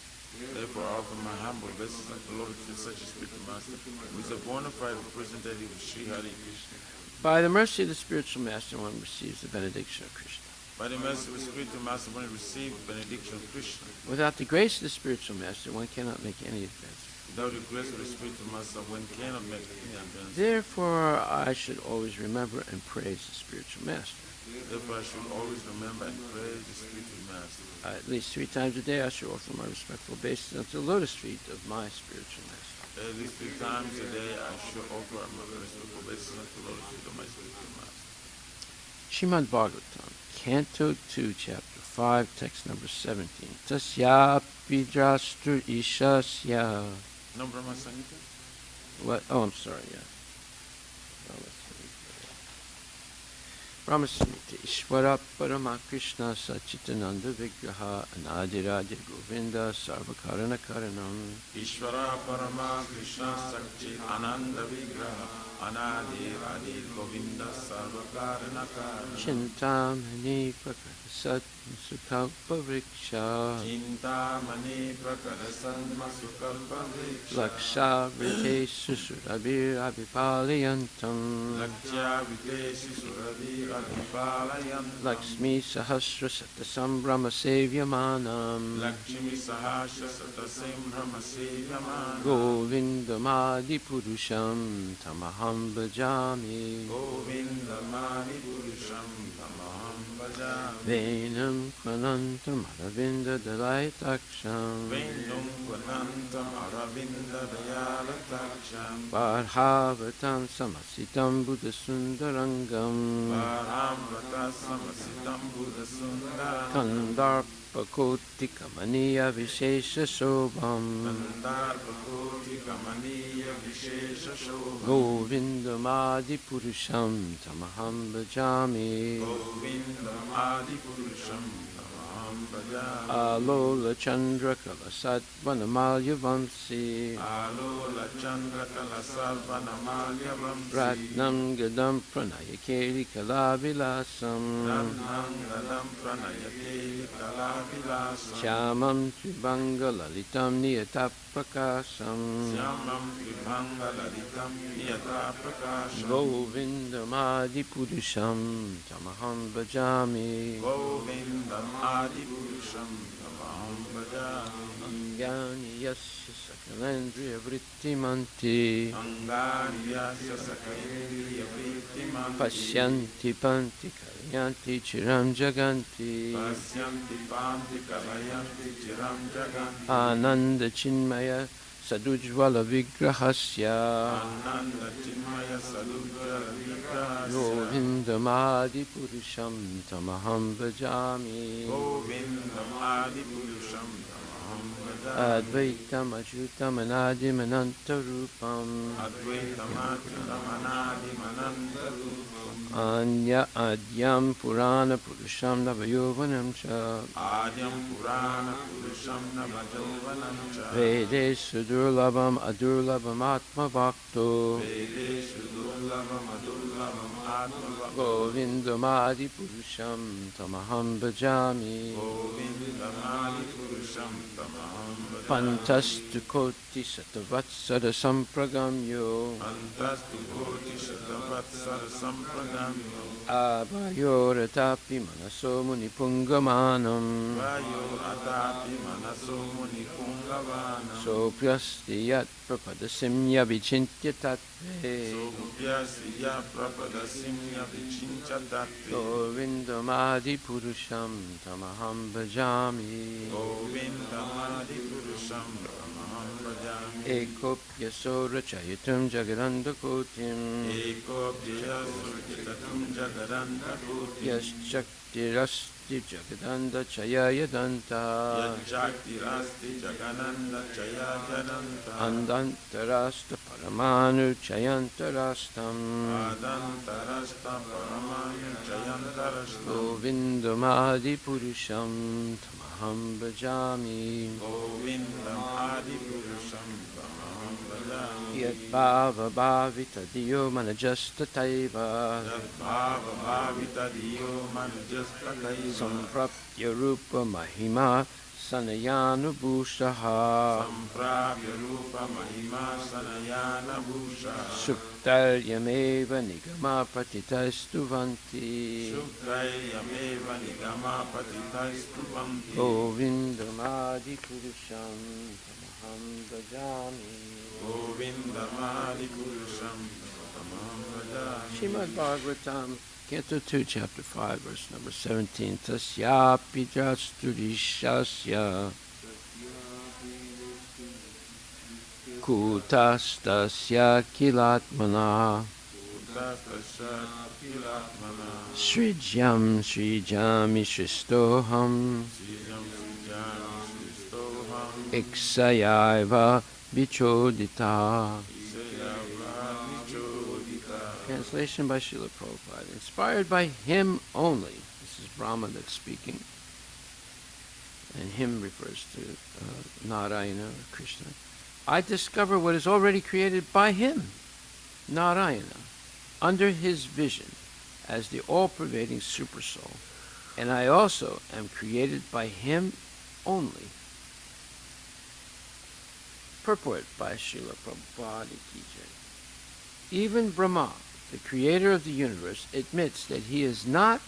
Therefore, I offer my humble obeisance unto the Lord to such a spiritual master, who is a bona fide representative of Sri Hari Krishna. By the mercy of the spiritual master, one receives the benediction of Krishna. By the mercy of the spiritual master, one receives the benediction of Krishna. Without the grace of the spiritual master, one cannot make any advance. Without the grace of the spiritual master, one cannot make any advance. Therefore, I should always remember and praise the spiritual master. Therefore, I should always remember and praise the spiritual master. At least 3 times a day, I should offer my respectful obeisance unto the lotus feet of my spiritual master. At least 3 times a day, I should offer my respectful obeisance unto the Lord of my spiritual master. Srimad Bhagavatam, Canto 2, Chapter 5, Text number 17. Tasya pidrastru ishasya. No, Brahma Sangita? What? Oh, I'm sorry, yeah. Brahma Samhita. Ishvara Parama Krishna Sachitananda Vigraha Anadiraja Govinda Sarvakarana Karanam. Ishvara Parama Krishna Sakchit Ananda Vigraha Anadi Adi Govinda Sarvakarana Karanam. Chintamani Prakasat Sukalpa Vriksha. Chintamani Prakarasan Masukalpa Vriksha. Laksha Vritesu Surabir Abhipalayantam. Lakshya Viteshi Surabhi Abhipalayantam. Lakshmi Sahasra Satasam Brahma Sevyamanam. Lakshmi Sahasra Satasam Brahma Sevyamanam. Govindamadi Purusham Tamaham Bhajami. Govindamani Purusham Tamaham Bhajami. Venam Kvanantam Aravinda Dalaytaksham. Venum Kvanantam Aravinda Dayalataksham. Parhavatam Samasitam Buddha Sundarangam. Paramvata Samasitam Buddha Sundara. Kandarpa Koti Kamaniya Vishesha Shobham. Kandarpa Koti Kamaniya Vishesha Shobham. Govindamadi Purusham Tamaham Bhajami. Govindam Adi Purusham Tamaham Bhajami. Alola Chandra Kalasat Vanamalya Vamsi. Alola Chandra Kalasarva Namalya Vamsi. Ratnam Gadam Pranayakeli Kalavilasam. Ratnam Gadam Pranayakeli Kalavilasam. Shyamam Tribanga Lalitam Niyatapakasam. Syamam Tribhanga Lalitam Niyata Prakasham. Govindamadi Purusham Tamaham Bhajami. Govindam Adi Purusham Tamaham Bhajami. Angani Yasya Sakalendriya Vrittimanti. Angani Yasya Sakayendriya Vrittimanti. Pasyanti Panti Kalyanti Chiram Jaganti. Pasyanti Panti Kalayanti Chiram Jaganti. Ananda Chinmaya Sadujvala Vigrahasya. Ananda Chinmaya Sadujala Vigrahasya. Govindamadi Purusham Tamaham Bhajami. Govindam Adi Purusham Tamaham Bhajami. Advaitam Achutam Anadim Anantarupam. Advaitam Achutam Anadim Anantarupam. Anya Adyam Purana Purusham Navayovanam Cha. Adyam Purana Purusham Navajovanam Cha. Vedeshu Durlabam Adurlabam Atma Bhakto. Vedeshu Durlabam Adurlabam Atma Bhakto. Govindamadi Purusham Tamaham Bhajami. Govindam Adi Purusham Tamaham Bhajami. Pantastu Koti Satavatsara Sampragamyo. Antastu Koti Shatavatsara Sampragamyo. Abhayoratapi Manaso Muni Pungamanam. Vayo Atapi Manaso Muni Pungavanam. Soprasti Yat Prapadasimya Vichintya Tattve. Sopyasya Prapadasimya Vichincha Tattve. Govindamadi Purusham Tamaham Bhajami. Govindamadi Purusham Tamaham Bhajami. Ekopya Sora Chayitam Jagaranda Kotim. Ekopya Surjitatum Jagaranda Kotim. Yaschakti Rasti Jagadanda Chayaya Danta. Yajjakti Rasti Jagananda Chaya Jananta. Andantarasta Paramanu Chayantarastam Adantarastam Paramanu Jayantarastam Govindamadi Purusham Tamaham Bhajami Govindam Adipurusham Tamaham Bhajami Yat Bhava Bhavita Diyo Manajastataiva Yat Bhava Bhavita Diyo Manujastakaiva Samprapya Rupa Mahima Sanayanubhushaha Samprapya Rupa Mahima Sanayana Bhusha Suptaryameva Nigama Patitaistuvanti Sukrayameva Nigama Patitaistuvanti Govindamadi Purusham Tamaham Bhajami Govindamadi Purusham Tamaham Bhajami Srimad Bhagavatam, Canto 2, Chapter 5, verse number 17. Tasyapi jasturishyasya kutastasya kilatmana Tastasya Kilatmana srijyam srijami shristoham Srijam Srijam Sristoham iksayaiva vichodita. Translation by Srila Prabhupada. Inspired by him only. This is Brahma that's speaking. And him refers to Narayana or Krishna. I discover what is already created by him, Narayana, under his vision as the all-pervading Supersoul. And I also am created by him only. Purport by Srila Prabhupada Ki Jai. Even Brahma, the creator of the universe, admits that he is not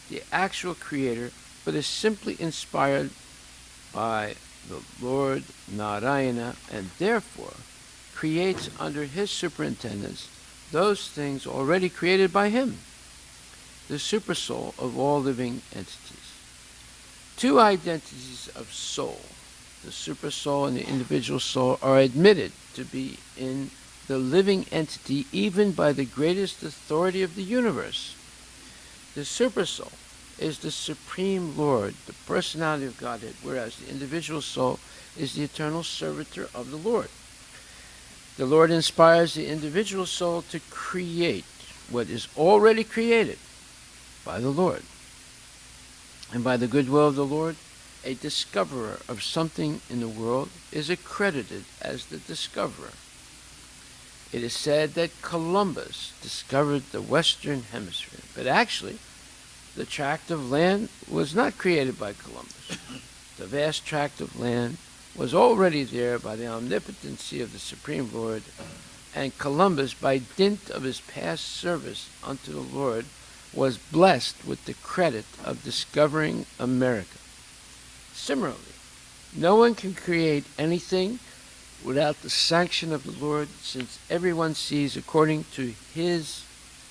the actual creator, but is simply inspired by the Lord Narayana, and therefore creates under his superintendence those things already created by him, the supersoul of all living entities. Two identities of soul, the supersoul and the individual soul, are admitted to be in the living entity even by the greatest authority of the universe. The Supersoul is the Supreme Lord, the personality of Godhead, whereas the individual soul is the eternal servitor of the Lord. The Lord inspires the individual soul to create what is already created by the Lord. And by the goodwill of the Lord, a discoverer of something in the world is accredited as the discoverer. It is said that Columbus discovered the Western Hemisphere, but actually, the tract of land was not created by Columbus. The vast tract of land was already there by the omnipotency of the Supreme Lord, and Columbus, by dint of his past service unto the Lord, was blessed with the credit of discovering America. Similarly, no one can create anything without the sanction of the Lord, since everyone sees according to his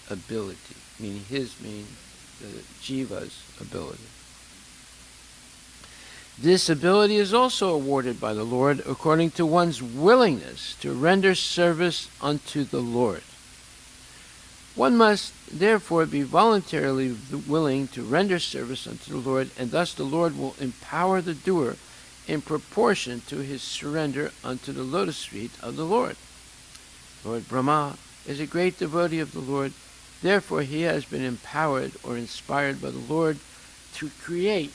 ability, meaning the jiva's ability. This ability is also awarded by the Lord according to one's willingness to render service unto the Lord. One must therefore be voluntarily willing to render service unto the Lord, and thus the Lord will empower the doer in proportion to his surrender unto the lotus feet of the Lord. Lord Brahma is a great devotee of the Lord. Therefore he has been empowered or inspired by the Lord to create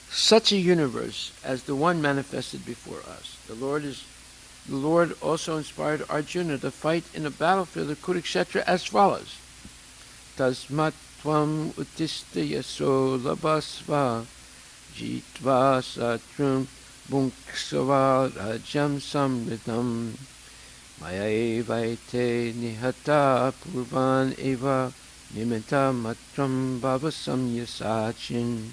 such a universe as the one manifested before us. The Lord also inspired Arjuna to fight in the battlefield of Kurukshetra as follows. Tasmat tvam utista yaso labasva jitva satrum bunksava rajam samritam maya vaite nihata purvan eva nimita matram bhavasam yasachin.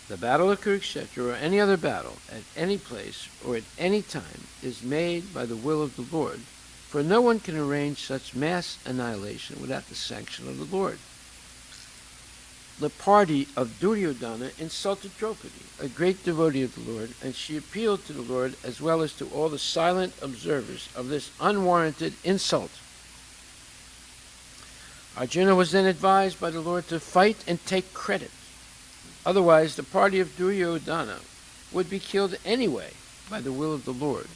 The battle of Kurukshetra or any other battle at any place or at any time is made by the will of the Lord, for no one can arrange such mass annihilation without the sanction of the Lord. The party of Duryodhana insulted Draupadi, a great devotee of the Lord, and she appealed to the Lord as well as to all the silent observers of this unwarranted insult. Arjuna was then advised by the Lord to fight and take credit. Otherwise, the party of Duryodhana would be killed anyway by the will of the Lord.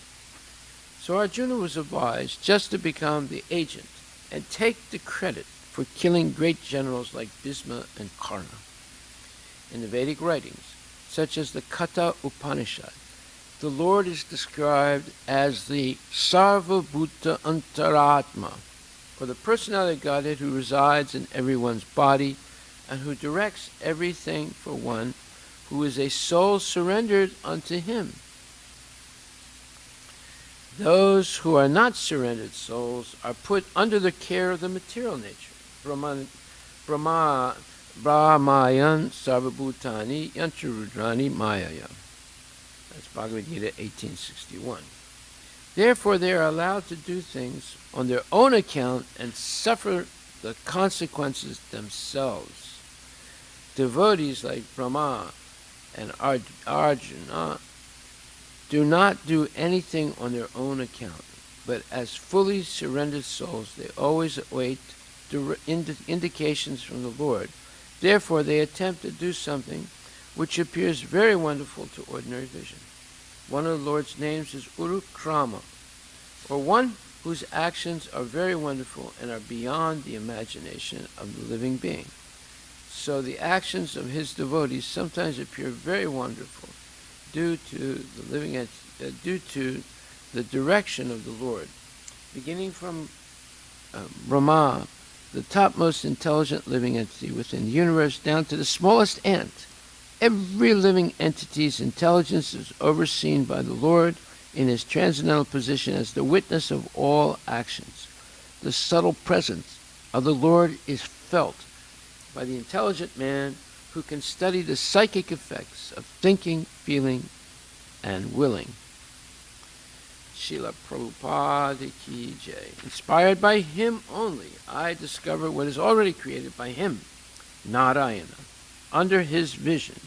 So Arjuna was obliged just to become the agent and take the credit for killing great generals like Bhisma and Karna. In the Vedic writings, such as the Katha Upanishad, the Lord is described as the Sarva Bhuta Antaratma, or the personality of Godhead who resides in everyone's body and who directs everything for one who is a soul surrendered unto him. Those who are not surrendered souls are put under the care of the material nature. Brahmayan Sarvabhutani Yancharudrani Mayaya. That's Bhagavad Gita 1861. Therefore they are allowed to do things on their own account and suffer the consequences themselves. Devotees like Brahma and Arjuna do not do anything on their own account, but as fully surrendered souls they always await indications from the Lord. Therefore they attempt to do something which appears very wonderful to ordinary vision. One of the Lord's names is Urukrama, or one whose actions are very wonderful and are beyond the imagination of the living being. So the actions of his devotees sometimes appear very wonderful due to the direction of the Lord. Beginning from Brahma, the topmost intelligent living entity within the universe, down to the smallest ant, every living entity's intelligence is overseen by the Lord in his transcendental position as the witness of all actions. The subtle presence of the Lord is felt by the intelligent man who can study the psychic effects of thinking, feeling, and willing. Srila Prabhupada Ki Jai. Inspired by him only, I discover what is already created by him, Narayana, under his vision,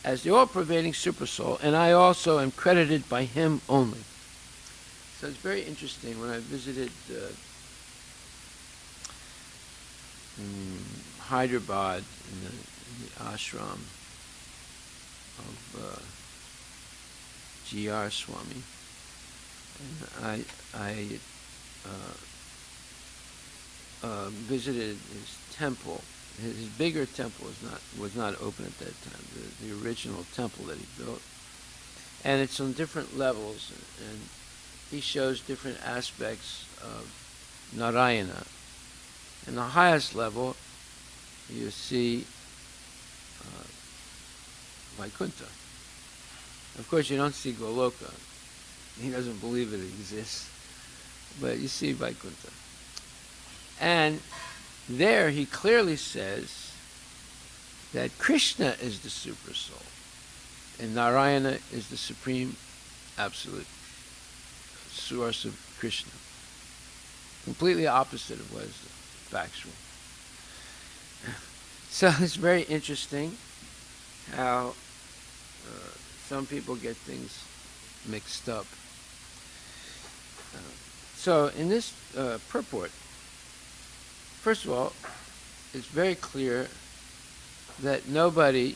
as the all-pervading supersoul, and I also am credited by him only. So it's very interesting. When I visited Hyderabad in the ashram of G.R. Swami, and I visited his temple. His bigger temple was not open at that time. The original temple that he built, and it's on different levels, and he shows different aspects of Narayana. In the highest level, you see Vaikuntha. Of course, you don't see Goloka. He doesn't believe it exists, but you see Vaikuntha. And there he clearly says that Krishna is the super soul and Narayana is the supreme absolute source of Krishna. Completely opposite of what is factual. So it's very interesting how some people get things mixed up. So in this purport, first of all, it's very clear that nobody,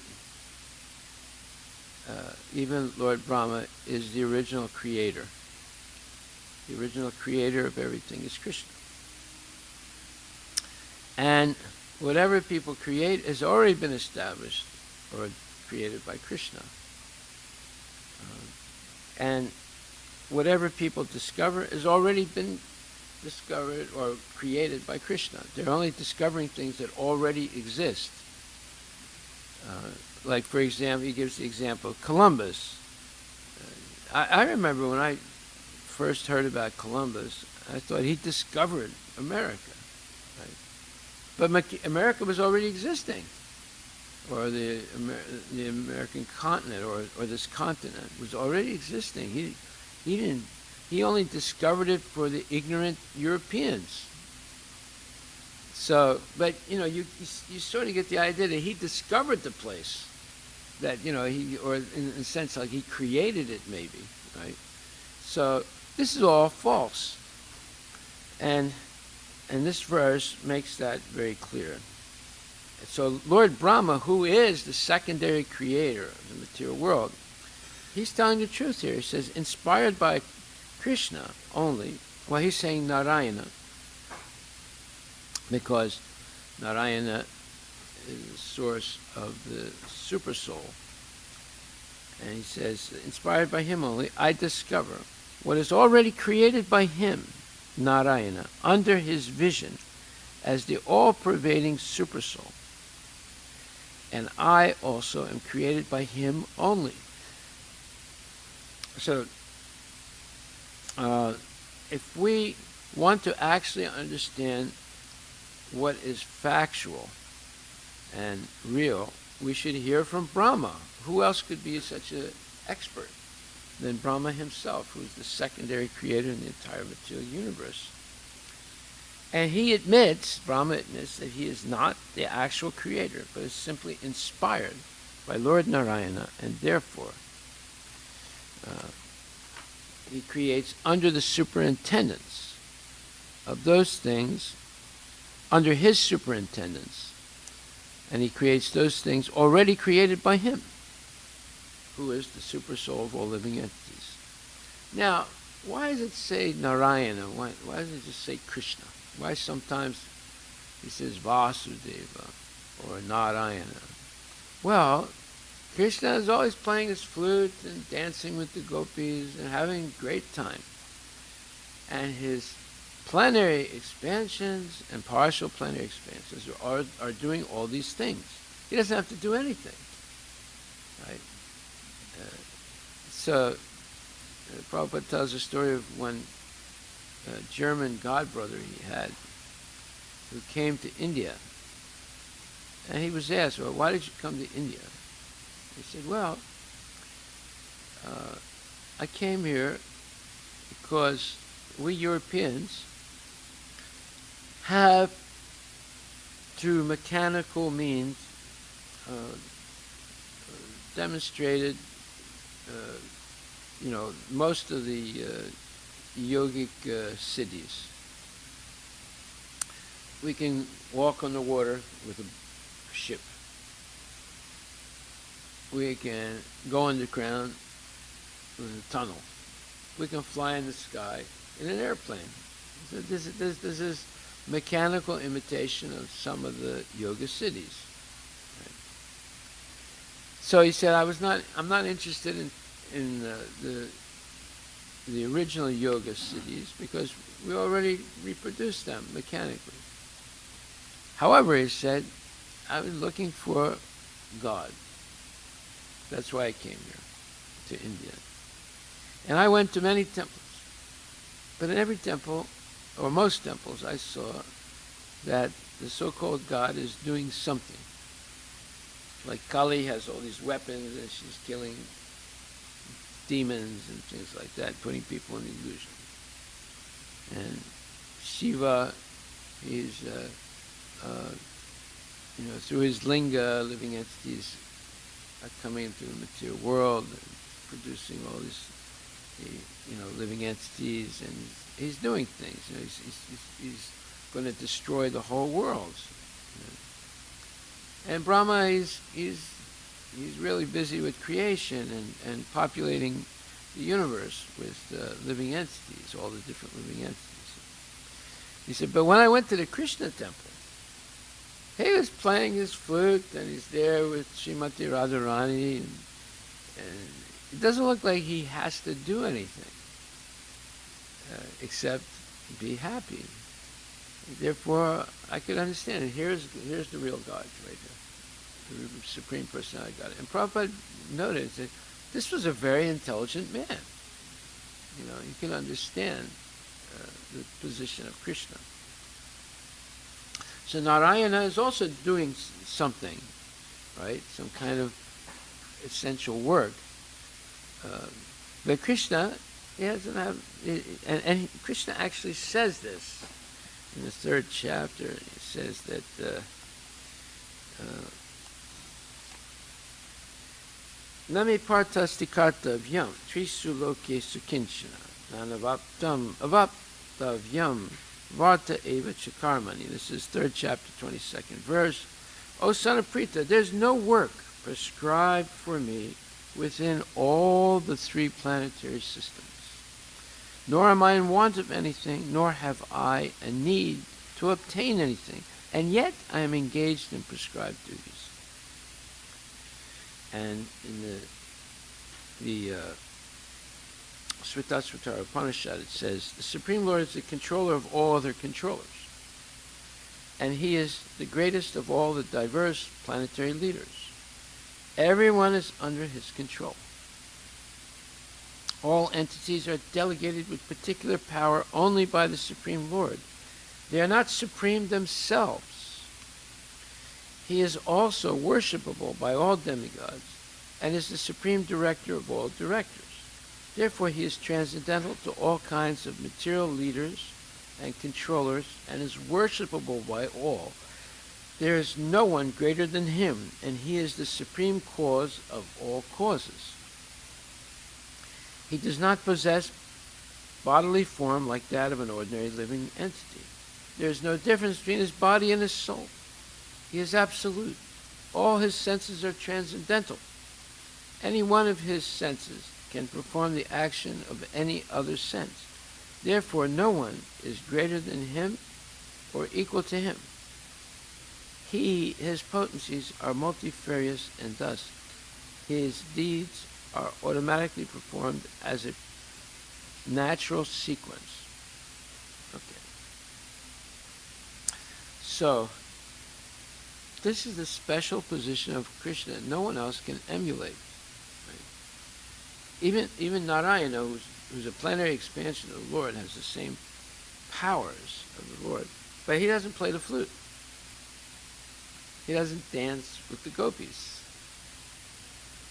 even Lord Brahma, is the original creator. The original creator of everything is Krishna. And whatever people create has already been established or created by Krishna. And whatever people discover has already been discovered or created by Krishna. They're only discovering things that already exist. Like, for example, he gives the example of Columbus. I remember when I first heard about Columbus, I thought he discovered America. Right? But America was already existing, or the American continent, or this continent was already existing. He only discovered it for the ignorant Europeans. So, but you sort of get the idea that he discovered the place, that or in a sense like he created it maybe, right? So this is all false, and this verse makes that very clear. So Lord Brahma, who is the secondary creator of the material world, he's telling the truth here. He says, inspired by Krishna only, well, he's saying Narayana, because Narayana is the source of the super soul. And he says, inspired by him only, I discover what is already created by him, Narayana, under his vision as the all-pervading super soul. And I also am created by him only. So, if we want to actually understand what is factual and real, we should hear from Brahma. Who else could be such an expert than Brahma himself, who is the secondary creator in the entire material universe? And he admits, Brahma admits, that he is not the actual creator, but is simply inspired by Lord Narayana, and therefore he creates under the superintendence of those things, under his superintendence, and he creates those things already created by him, who is the super soul of all living entities. Now, why does it say Narayana? Why doesn't it just say Krishna? Why sometimes he says Vasudeva or Narayana? Well, Krishna is always playing his flute and dancing with the gopis and having a great time. And his plenary expansions and partial plenary expansions are doing all these things. He doesn't have to do anything, right? So Prabhupada tells a story of one German godbrother he had who came to India. And he was asked, well, why did you come to India? He said, well, I came here because we Europeans have, through mechanical means, demonstrated, most of the yogic siddhis. We can walk on the water with a ship. We can go underground with a tunnel. We can fly in the sky in an airplane. So this is mechanical imitation of some of the yoga siddhis. Right? So he said, I'm not interested in the original yoga siddhis because we already reproduced them mechanically. However, he said, I was looking for God. That's why I came here to India. And I went to many temples. But in every temple, or most temples, I saw that the so-called God is doing something. Like Kali has all these weapons and she's killing demons and things like that, putting people in illusion. And Shiva, he's, through his linga, living entities are coming into the material world and producing all these, living entities, and he's doing things. He's going to destroy the whole world. And Brahma, he's really busy with creation and populating the universe with living entities, all the different living entities. He said, but when I went to the Krishna temple, he was playing his flute and he's there with Srimati Radharani, and it doesn't look like he has to do anything except be happy. Therefore, I could understand it. Here's the real God right here, the Supreme Personality God. And Prabhupada noted that this was a very intelligent man. You can understand the position of Krishna. So Narayana is also doing something, right? Some kind of essential work. But Krishna, he doesn't have, and Krishna actually says this in the 3rd chapter. He says that Nami partastikatavyam trisu loke sukinchana nanavaptam avaptavyam varta eva chakarmani. This is 3rd chapter, 22nd verse. O son of Prita, there's no work prescribed for me within all the 3 planetary systems. Nor am I in want of anything, nor have I a need to obtain anything, and yet I am engaged in prescribed duties. And in the Sritasvatara Upanishad, it says, the Supreme Lord is the controller of all other controllers, and he is the greatest of all the diverse planetary leaders. Everyone is under his control. All entities are delegated with particular power only by the Supreme Lord. They are not supreme themselves. He is also worshipable by all demigods and is the supreme director of all directors. Therefore, he is transcendental to all kinds of material leaders and controllers and is worshipable by all. There is no one greater than him, and he is the supreme cause of all causes. He does not possess bodily form like that of an ordinary living entity. There is no difference between his body and his soul. He is absolute. All his senses are transcendental. Any one of his senses can perform the action of any other sense. Therefore, no one is greater than him or equal to him. His potencies are multifarious, and thus his deeds are automatically performed as a natural sequence. Okay. So, this is the special position of Krishna that no one else can emulate. Right? Even Narayana, who's a planetary expansion of the Lord, has the same powers of the Lord, but he doesn't play the flute. He doesn't dance with the gopis.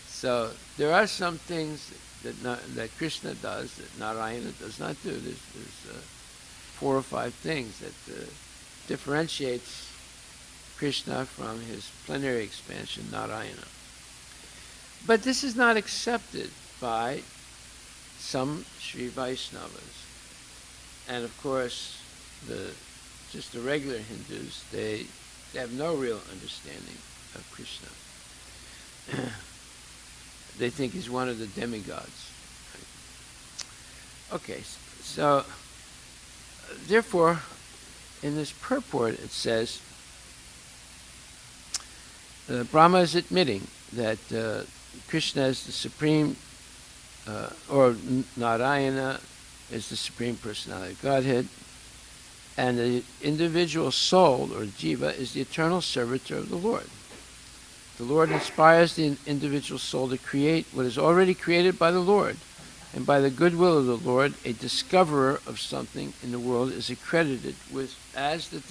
So there are some things that Krishna does that Narayana does not do. There's 4 or 5 things that differentiates Krishna from his plenary expansion, Narayana. But this is not accepted by some Sri Vaishnavas. And of course, just the regular Hindus, they have no real understanding of Krishna. They think he's one of the demigods. Okay, so therefore, in this purport it says, Brahma is admitting that Krishna is the supreme, or Narayana is the supreme personality of Godhead, and the individual soul, or jiva, is the eternal servitor of the Lord. The Lord inspires the individual soul to create what is already created by the Lord, and by the goodwill of the Lord, a discoverer of something in the world is accredited as the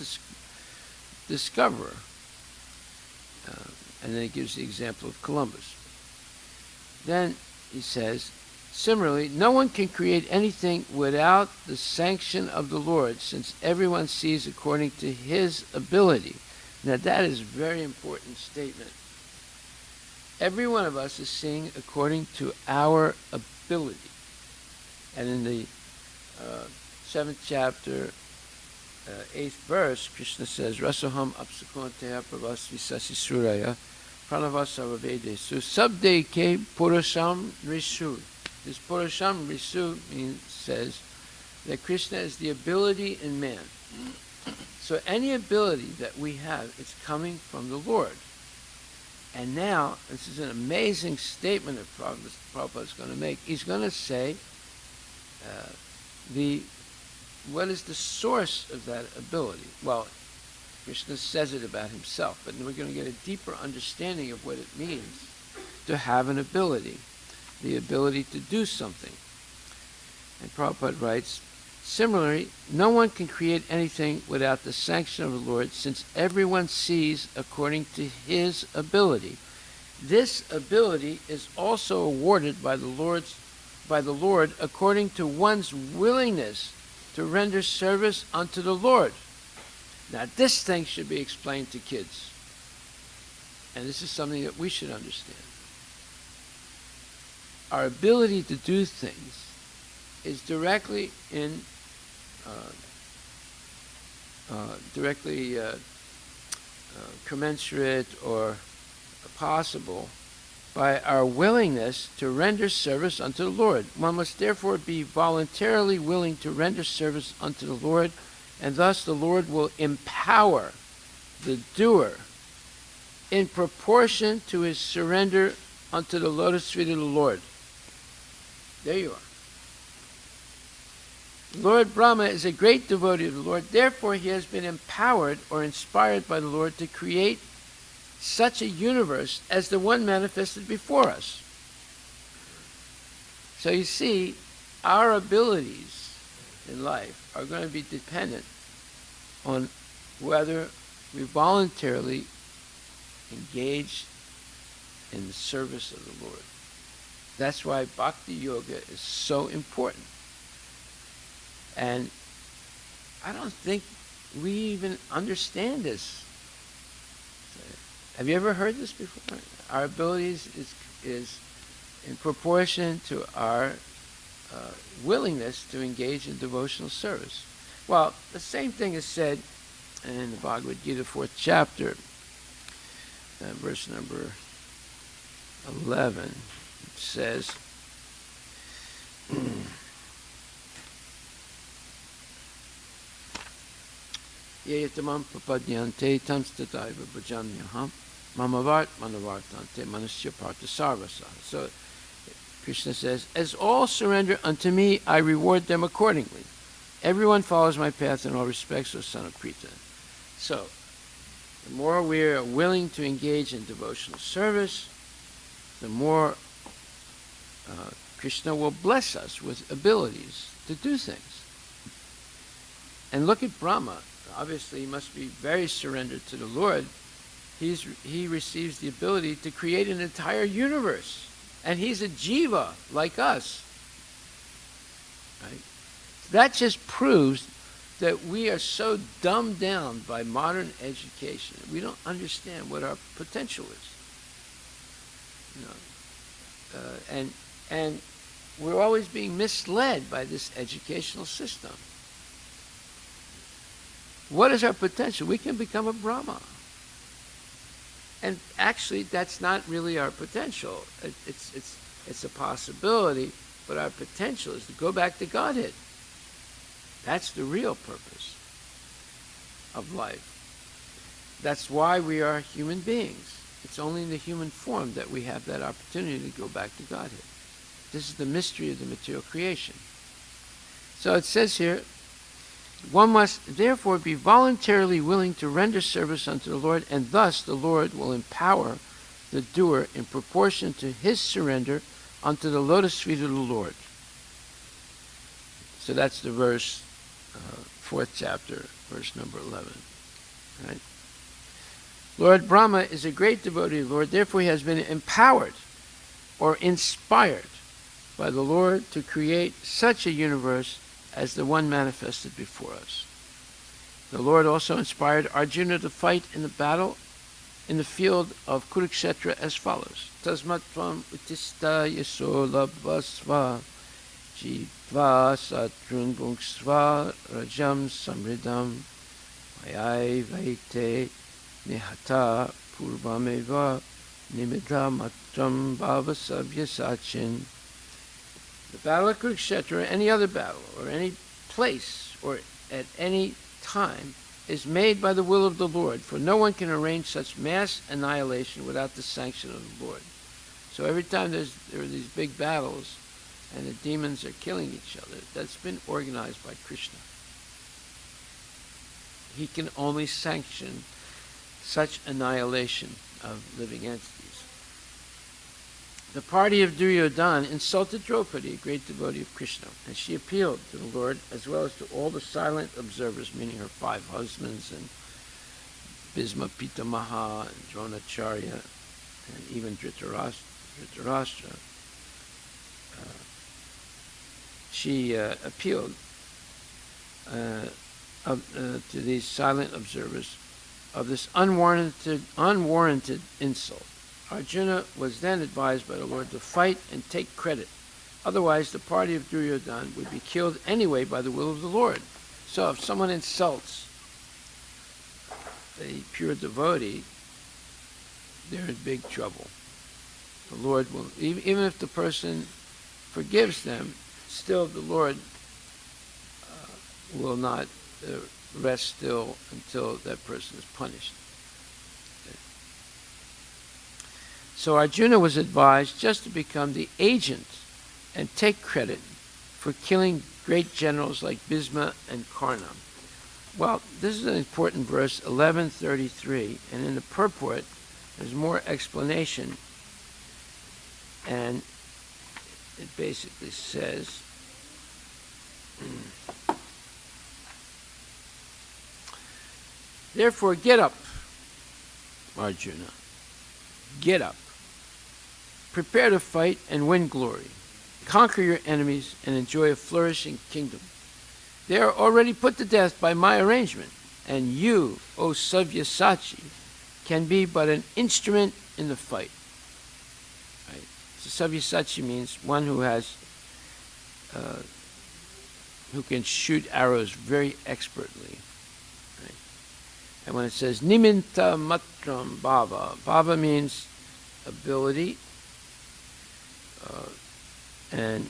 discoverer. And then he gives the example of Columbus. Then he says, similarly, no one can create anything without the sanction of the Lord, since everyone sees according to his ability. Now that is a very important statement. Every one of us is seeing according to our ability. And in the 7th chapter, 8th verse, Krishna says, Rasoham apsukonteya pravasvi sasisuraya pranavasavavedesu sabdeke purusham risu. This purusham risu says that Krishna is the ability in man. So any ability that we have is coming from the Lord. And now, this is an amazing statement that Prabhupada is going to make. He's going to say, what is the source of that ability? Well, Krishna says it about himself, but we're going to get a deeper understanding of what it means to have an ability, the ability to do something. And Prabhupada writes, similarly, no one can create anything without the sanction of the Lord, since everyone sees according to his ability. This ability is also awarded by the Lord according to one's willingness to render service unto the Lord. Now this thing should be explained to kids. And this is something that we should understand. Our ability to do things is directly commensurate or possible by our willingness to render service unto the Lord. One must therefore be voluntarily willing to render service unto the Lord, and thus the Lord will empower the doer in proportion to his surrender unto the lotus feet of the Lord. There you are. Lord Brahma is a great devotee of the Lord. Therefore, he has been empowered or inspired by the Lord to create such a universe as the one manifested before us. So you see, our abilities in life are going to be dependent on whether we voluntarily engage in the service of the Lord. That's why Bhakti Yoga is so important. And I don't think we even understand this. Have you ever heard this before? Our abilities is in proportion to our willingness to engage in devotional service. Well, the same thing is said in the Bhagavad Gita, 4th chapter, verse number 11. It says, Yeyatamam papadyante tamstataiva bhajanyaham mamavart manavartante manasya partha sarvasa. So Krishna says, as all surrender unto me, I reward them accordingly. Everyone follows my path in all respects, O son of Krita. So, the more we are willing to engage in devotional service, the more Krishna will bless us with abilities to do things. And look at Brahma. Obviously, he must be very surrendered to the Lord. He receives the ability to create an entire universe. And he's a jiva, like us. Right? That just proves that we are so dumbed down by modern education. We don't understand what our potential is. And we're always being misled by this educational system. What is our potential? We can become a Brahma. And actually, that's not really our potential. It's a possibility, but our potential is to go back to Godhead. That's the real purpose of life. That's why we are human beings. It's only in the human form that we have that opportunity to go back to Godhead. This is the mystery of the material creation. So it says here, one must therefore be voluntarily willing to render service unto the Lord, and thus the Lord will empower the doer in proportion to his surrender unto the lotus feet of the Lord. So that's the verse, 4th chapter, verse number 11. Right? Lord Brahma is a great devotee of the Lord, therefore he has been empowered or inspired by the Lord to create such a universe as the one manifested before us. The Lord also inspired Arjuna to fight in the battle in the field of Kurukshetra as follows. Tasmatvam utista yaso labhasva jiva satrun bhunksva rajam samridam mayai vaite nihata purvameva nimida matram bhavasavya sachin. The battle of Kurukshetra, or any other battle, or any place, or at any time, is made by the will of the Lord, for no one can arrange such mass annihilation without the sanction of the Lord. So every time there are these big battles, and the demons are killing each other, that's been organized by Krishna. He can only sanction such annihilation of living entities. The party of Duryodhana insulted Draupadi, a great devotee of Krishna, and she appealed to the Lord as well as to all the silent observers, meaning her 5 husbands, and Bhisma Pitamaha, and Dronacharya, and even Dhritarashtra. She appealed to these silent observers of this unwarranted insult. Arjuna was then advised by the Lord to fight and take credit. Otherwise, the party of Duryodhana would be killed anyway by the will of the Lord. So if someone insults a pure devotee, they're in big trouble. The Lord will, even if the person forgives them, still the Lord will not rest still until that person is punished. So Arjuna was advised just to become the agent and take credit for killing great generals like Bhisma and Karna. Well, this is an important verse, 1133, and in the purport there's more explanation, and it basically says, therefore get up, Arjuna, get up. Prepare to fight and win glory. Conquer your enemies and enjoy a flourishing kingdom. They are already put to death by my arrangement, and you, O Sabyasachi, can be but an instrument in the fight. Right? So Sabyasachi means one who has, who can shoot arrows very expertly. Right? And when it says Niminta Matram Bhava, Bhava means ability, it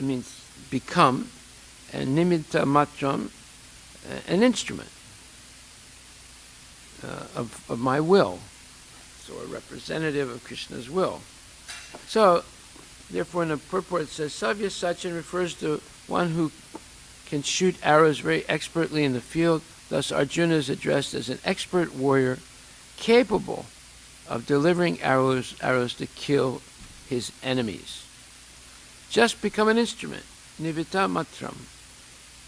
means become, and nimitta matram, an instrument of my will, so a representative of Krishna's will. So, therefore, in the purport it says, Sabyasachi refers to one who can shoot arrows very expertly in the field. Thus, Arjuna is addressed as an expert warrior capable of delivering arrows to kill his enemies. Just become an instrument, nivita matram.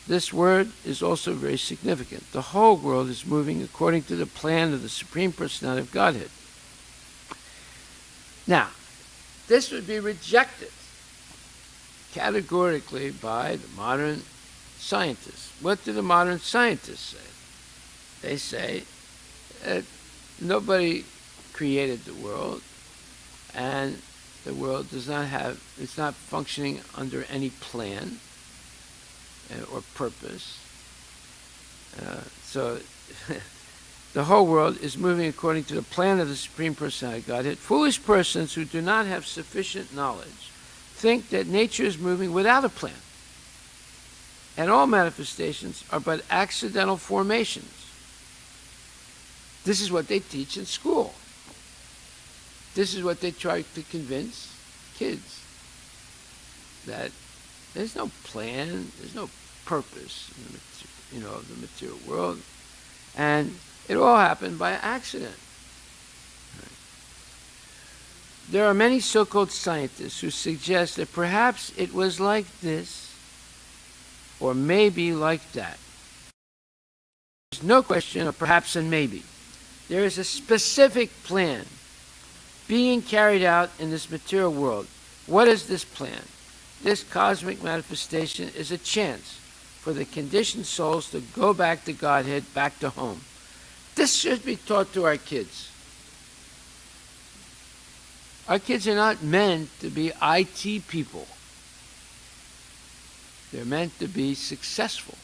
This word is also very significant. The whole world is moving according to the plan of the Supreme Personality of Godhead. Now, this would be rejected categorically by the modern scientists. What do the modern scientists say? They say that nobody created the world, and the world does not have, it's not functioning under any plan or purpose. So the whole world is moving according to the plan of the Supreme Personality of Godhead. Foolish persons who do not have sufficient knowledge think that nature is moving without a plan, and all manifestations are but accidental formations. This is what they teach in school. This is what they try to convince kids, that there's no plan, there's no purpose in the material world, and it all happened by accident. There are many so-called scientists who suggest that perhaps it was like this, or maybe like that. There's no question of perhaps and maybe. There is a specific plan being carried out in this material world. What is this plan? This cosmic manifestation is a chance for the conditioned souls to go back to Godhead, back to home. This should be taught to our kids. Our kids are not meant to be IT people. They're meant to be successful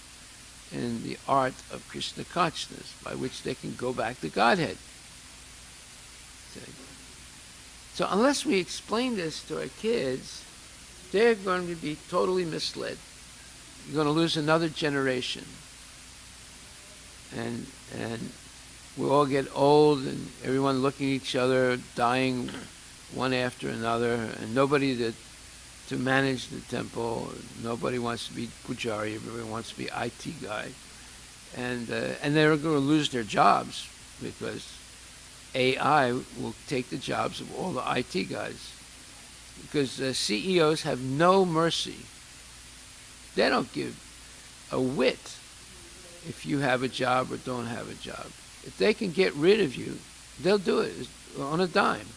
in the art of Krishna consciousness, by which they can go back to Godhead. So unless we explain this to our kids, they're going to be totally misled. You're going to lose another generation. And we'll all get old, and everyone looking at each other, dying one after another, and nobody to manage the temple. Nobody wants to be pujari. Everybody wants to be IT guy. And they're going to lose their jobs because AI will take the jobs of all the IT guys, because CEOs have no mercy. They don't give a whit if you have a job or don't have a job. If they can get rid of you, they'll do it on a dime.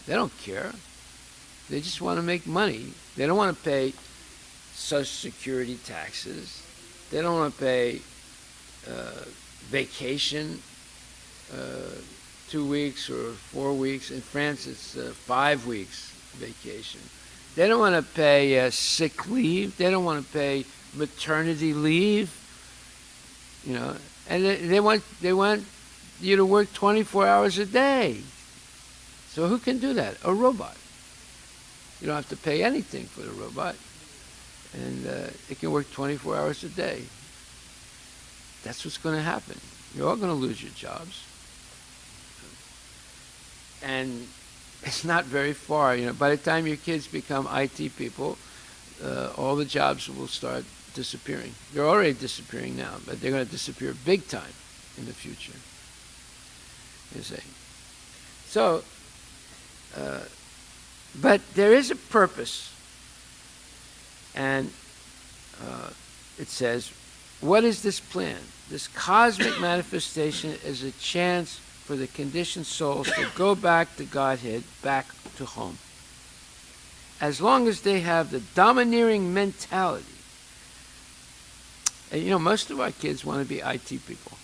They don't care. They just want to make money. They don't want to pay Social Security taxes. They don't want to pay vacation, 2 weeks or 4 weeks. In France, it's 5 weeks vacation. They don't want to pay sick leave. They don't want to pay maternity leave. And they want you to work 24 hours a day. So who can do that? A robot. You don't have to pay anything for the robot. And it can work 24 hours a day. That's what's going to happen. You're all going to lose your jobs. And it's not very far. By the time your kids become IT people, all the jobs will start disappearing. They're already disappearing now, but they're going to disappear big time in the future. You see. So, but there is a purpose. And it says, what is this plan? This cosmic manifestation is a chance for the conditioned souls to go back to Godhead, back to home. As long as they have the domineering mentality. And most of our kids want to be IT people.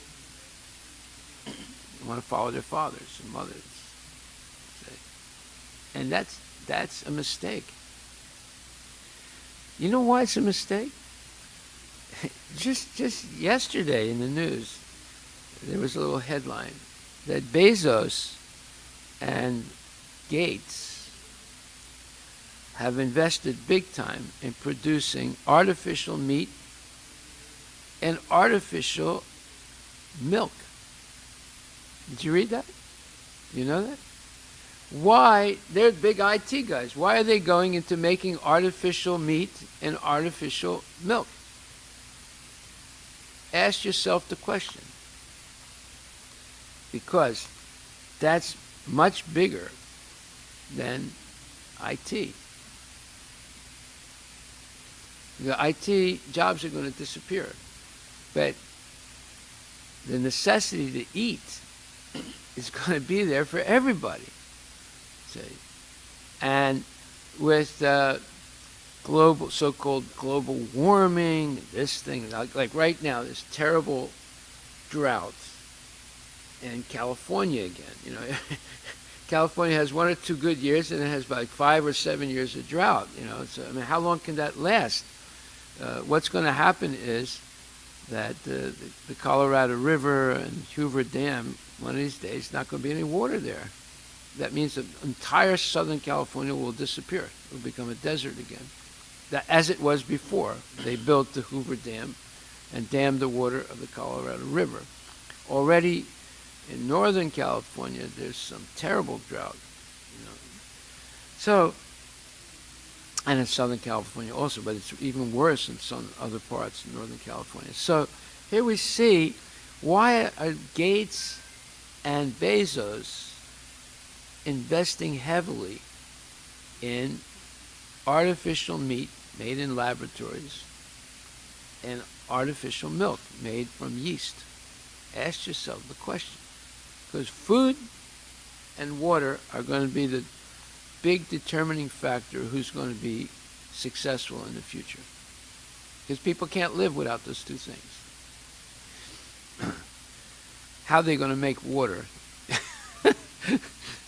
They want to follow their fathers and mothers. And that's a mistake. You know why it's a mistake? Just yesterday in the news, there was a little headline that Bezos and Gates have invested big time in producing artificial meat and artificial milk. Did you read that? You know that? Why? They're big IT guys. Why are they going into making artificial meat and artificial milk? Ask yourself the question. Because that's much bigger than IT. The IT jobs are going to disappear. But the necessity to eat is going to be there for everybody. See? And with global, so-called global warming, this thing, like right now, this terrible drought in California again. California has 1 or 2 good years, and it has like 5 or 7 years of drought. So how long can that last? What's going to happen is that the Colorado River and Hoover Dam, one of these days, not going to be any water there. That means the entire Southern California will disappear. It will become a desert again. As it was before. They built the Hoover Dam and dammed the water of the Colorado River. Already in Northern California, there's some terrible drought. So, and in Southern California also, but it's even worse in some other parts of Northern California. So here we see why are Gates and Bezos investing heavily in artificial meat made in laboratories and artificial milk made from yeast. Ask yourself the question. Because food and water are going to be the big determining factor who's going to be successful in the future. Because people can't live without those two things. How are they going to make water?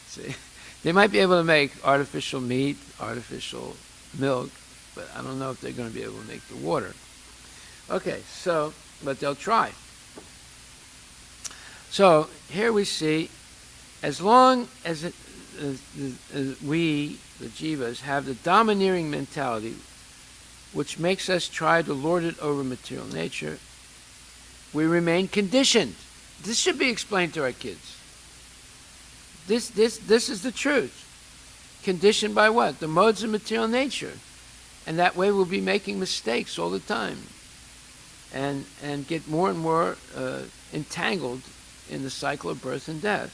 See, they might be able to make artificial meat, artificial milk, but I don't know if they're going to be able to make the water. Okay, so, but they'll try. So here we see, as long as we, the jivas, have the domineering mentality, which makes us try to lord it over material nature, we remain conditioned. This should be explained to our kids. This is the truth. Conditioned by what? The modes of material nature. And that way we'll be making mistakes all the time. And get more and more entangled in the cycle of birth and death.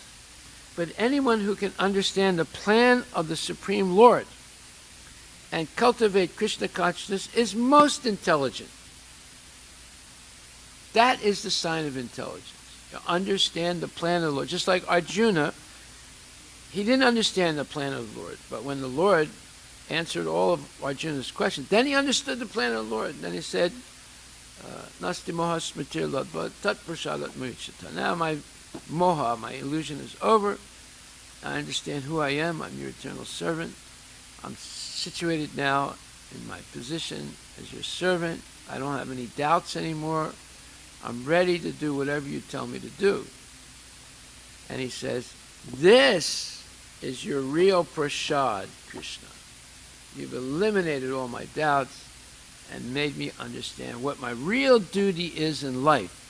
But anyone who can understand the plan of the Supreme Lord and cultivate Krishna consciousness is most intelligent. That is the sign of intelligence. To understand the plan of the Lord. Just like Arjuna, he didn't understand the plan of the Lord. But when the Lord answered all of Arjuna's questions, then he understood the plan of the Lord. Then he said, Nasti moha smritir ladva tat prasadat muricita. Now my moha, my illusion is over. I understand who I am. I'm your eternal servant. I'm situated now in my position as your servant. I don't have any doubts anymore. I'm ready to do whatever you tell me to do. And he says, this is your real prasad, Krishna. You've eliminated all my doubts and made me understand what my real duty is in life.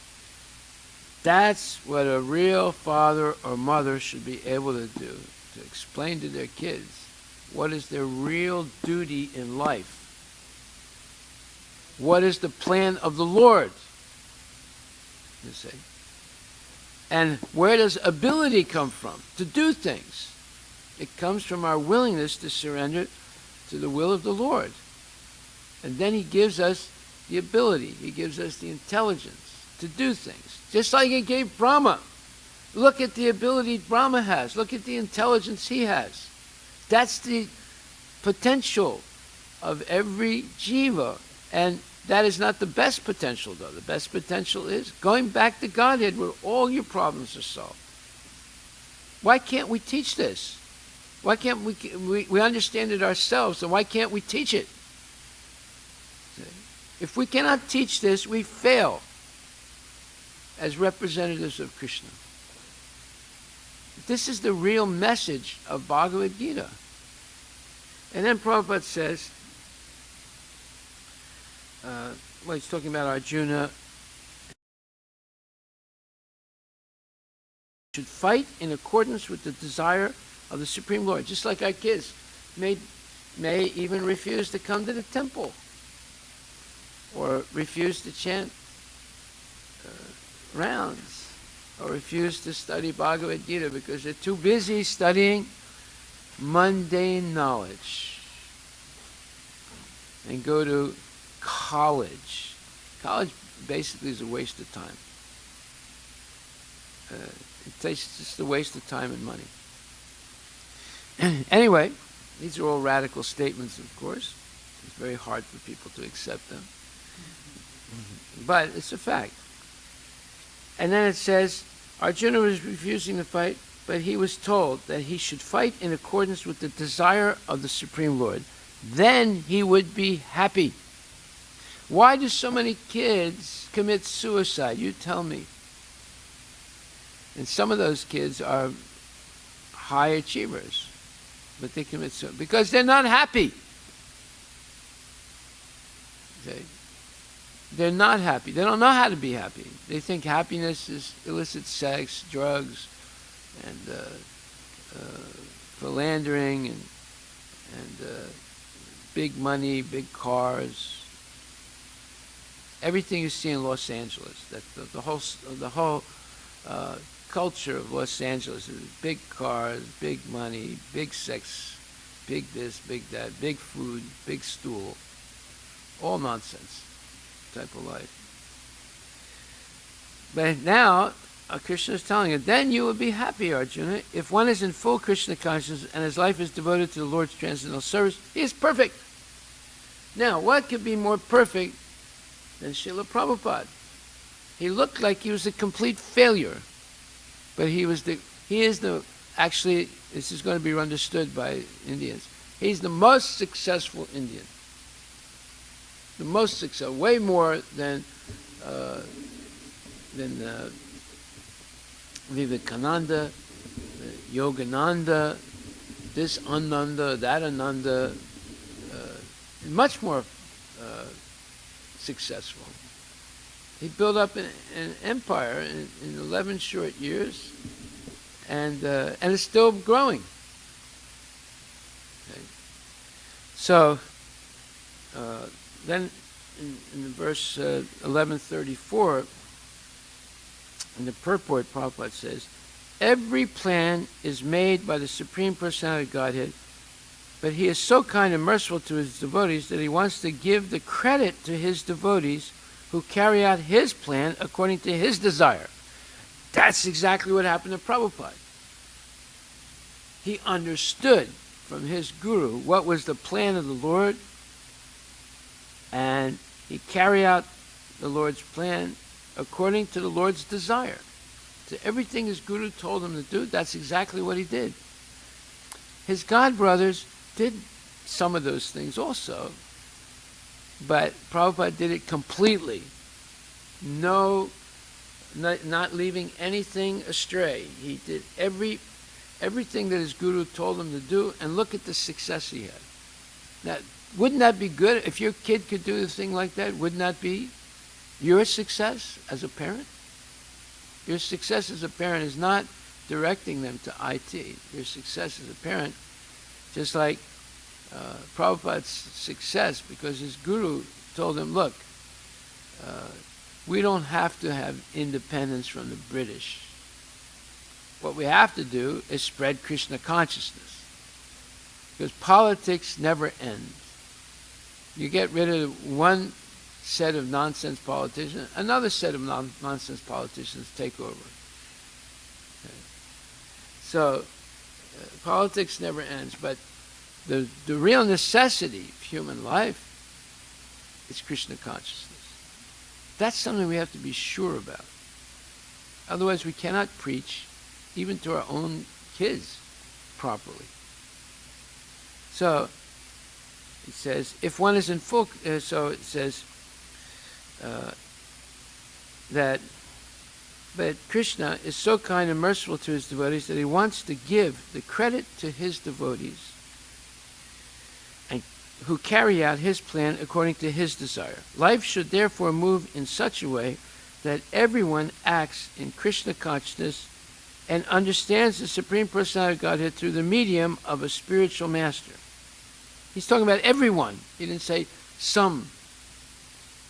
That's what a real father or mother should be able to do, to explain to their kids what is their real duty in life. What is the plan of the Lord? You see. And where does ability come from to do things? It comes from our willingness to surrender to the will of the Lord. And then he gives us the ability. He gives us the intelligence to do things. Just like he gave Brahma. Look at the ability Brahma has. Look at the intelligence he has. That's the potential of every jiva. And that is not the best potential, though. The best potential is going back to Godhead where all your problems are solved. Why can't we teach this? Why can't we understand it ourselves, and why can't we teach it? If we cannot teach this, we fail as representatives of Krishna. This is the real message of Bhagavad Gita. And then Prabhupada says, he's talking about Arjuna, should fight in accordance with the desire of the Supreme Lord, just like our kids may even refuse to come to the temple or refuse to chant rounds or refuse to study Bhagavad Gita because they're too busy studying mundane knowledge and go to college. College basically is a waste of time. It's just a waste of time and money. Anyway, these are all radical statements, of course. It's very hard for people to accept them. But it's a fact. And then it says, Arjuna was refusing to fight, but he was told that he should fight in accordance with the desire of the Supreme Lord. Then he would be happy. Why do so many kids commit suicide? You tell me. And some of those kids are high achievers, but they commit suicide because they're not happy. Okay? They're not happy. They don't know how to be happy. They think happiness is illicit sex, drugs, and philandering, and big money, big cars. Everything you see in Los Angeles. That the whole culture of Los Angeles is big cars, big money, big sex, big this, big that, big food, big stool. All nonsense type of life. But now, Krishna is telling you, then you will be happy, Arjuna. If one is in full Krishna consciousness and his life is devoted to the Lord's transcendental service, he is perfect. Now, what could be more perfect than Srila Prabhupada? He looked like he was a complete failure, but he is the, actually, this is going to be understood by Indians, he's the most successful Indian. The most successful, way more than Vivekananda, Yogananda, this Ananda, that Ananda, much more successful. He built up an empire in 11 short years, and it's still growing. Okay. So then in verse 1134, in the purport, Prabhupada says, every plan is made by the Supreme Personality of Godhead, but he is so kind and merciful to his devotees that he wants to give the credit to his devotees who carry out his plan according to his desire. That's exactly what happened to Prabhupada. He understood from his guru what was the plan of the Lord, and he carried out the Lord's plan according to the Lord's desire. So everything his guru told him to do, that's exactly what he did. His god brothers did some of those things also, but Prabhupada did it completely. No, not leaving anything astray. He did everything that his guru told him to do, and look at the success he had. Now, wouldn't that be good? If your kid could do a thing like that, wouldn't that be your success as a parent? Your success as a parent is not directing them to IT. Your success as a parent, just like Prabhupada's success, because his guru told him, look, we don't have to have independence from the British. What we have to do is spread Krishna consciousness. Because politics never end. You get rid of one set of nonsense politicians, another set of nonsense politicians take over. Okay. So, politics never ends, but the real necessity of human life is Krishna consciousness. That's something we have to be sure about. Otherwise, we cannot preach even to our own kids properly. So, it says, if one is in full, so it says that Krishna is so kind and merciful to his devotees that he wants to give the credit to his devotees and who carry out his plan according to his desire. Life should therefore move in such a way that everyone acts in Krishna consciousness and understands the Supreme Personality of Godhead through the medium of a spiritual master. He's talking about everyone. He didn't say some.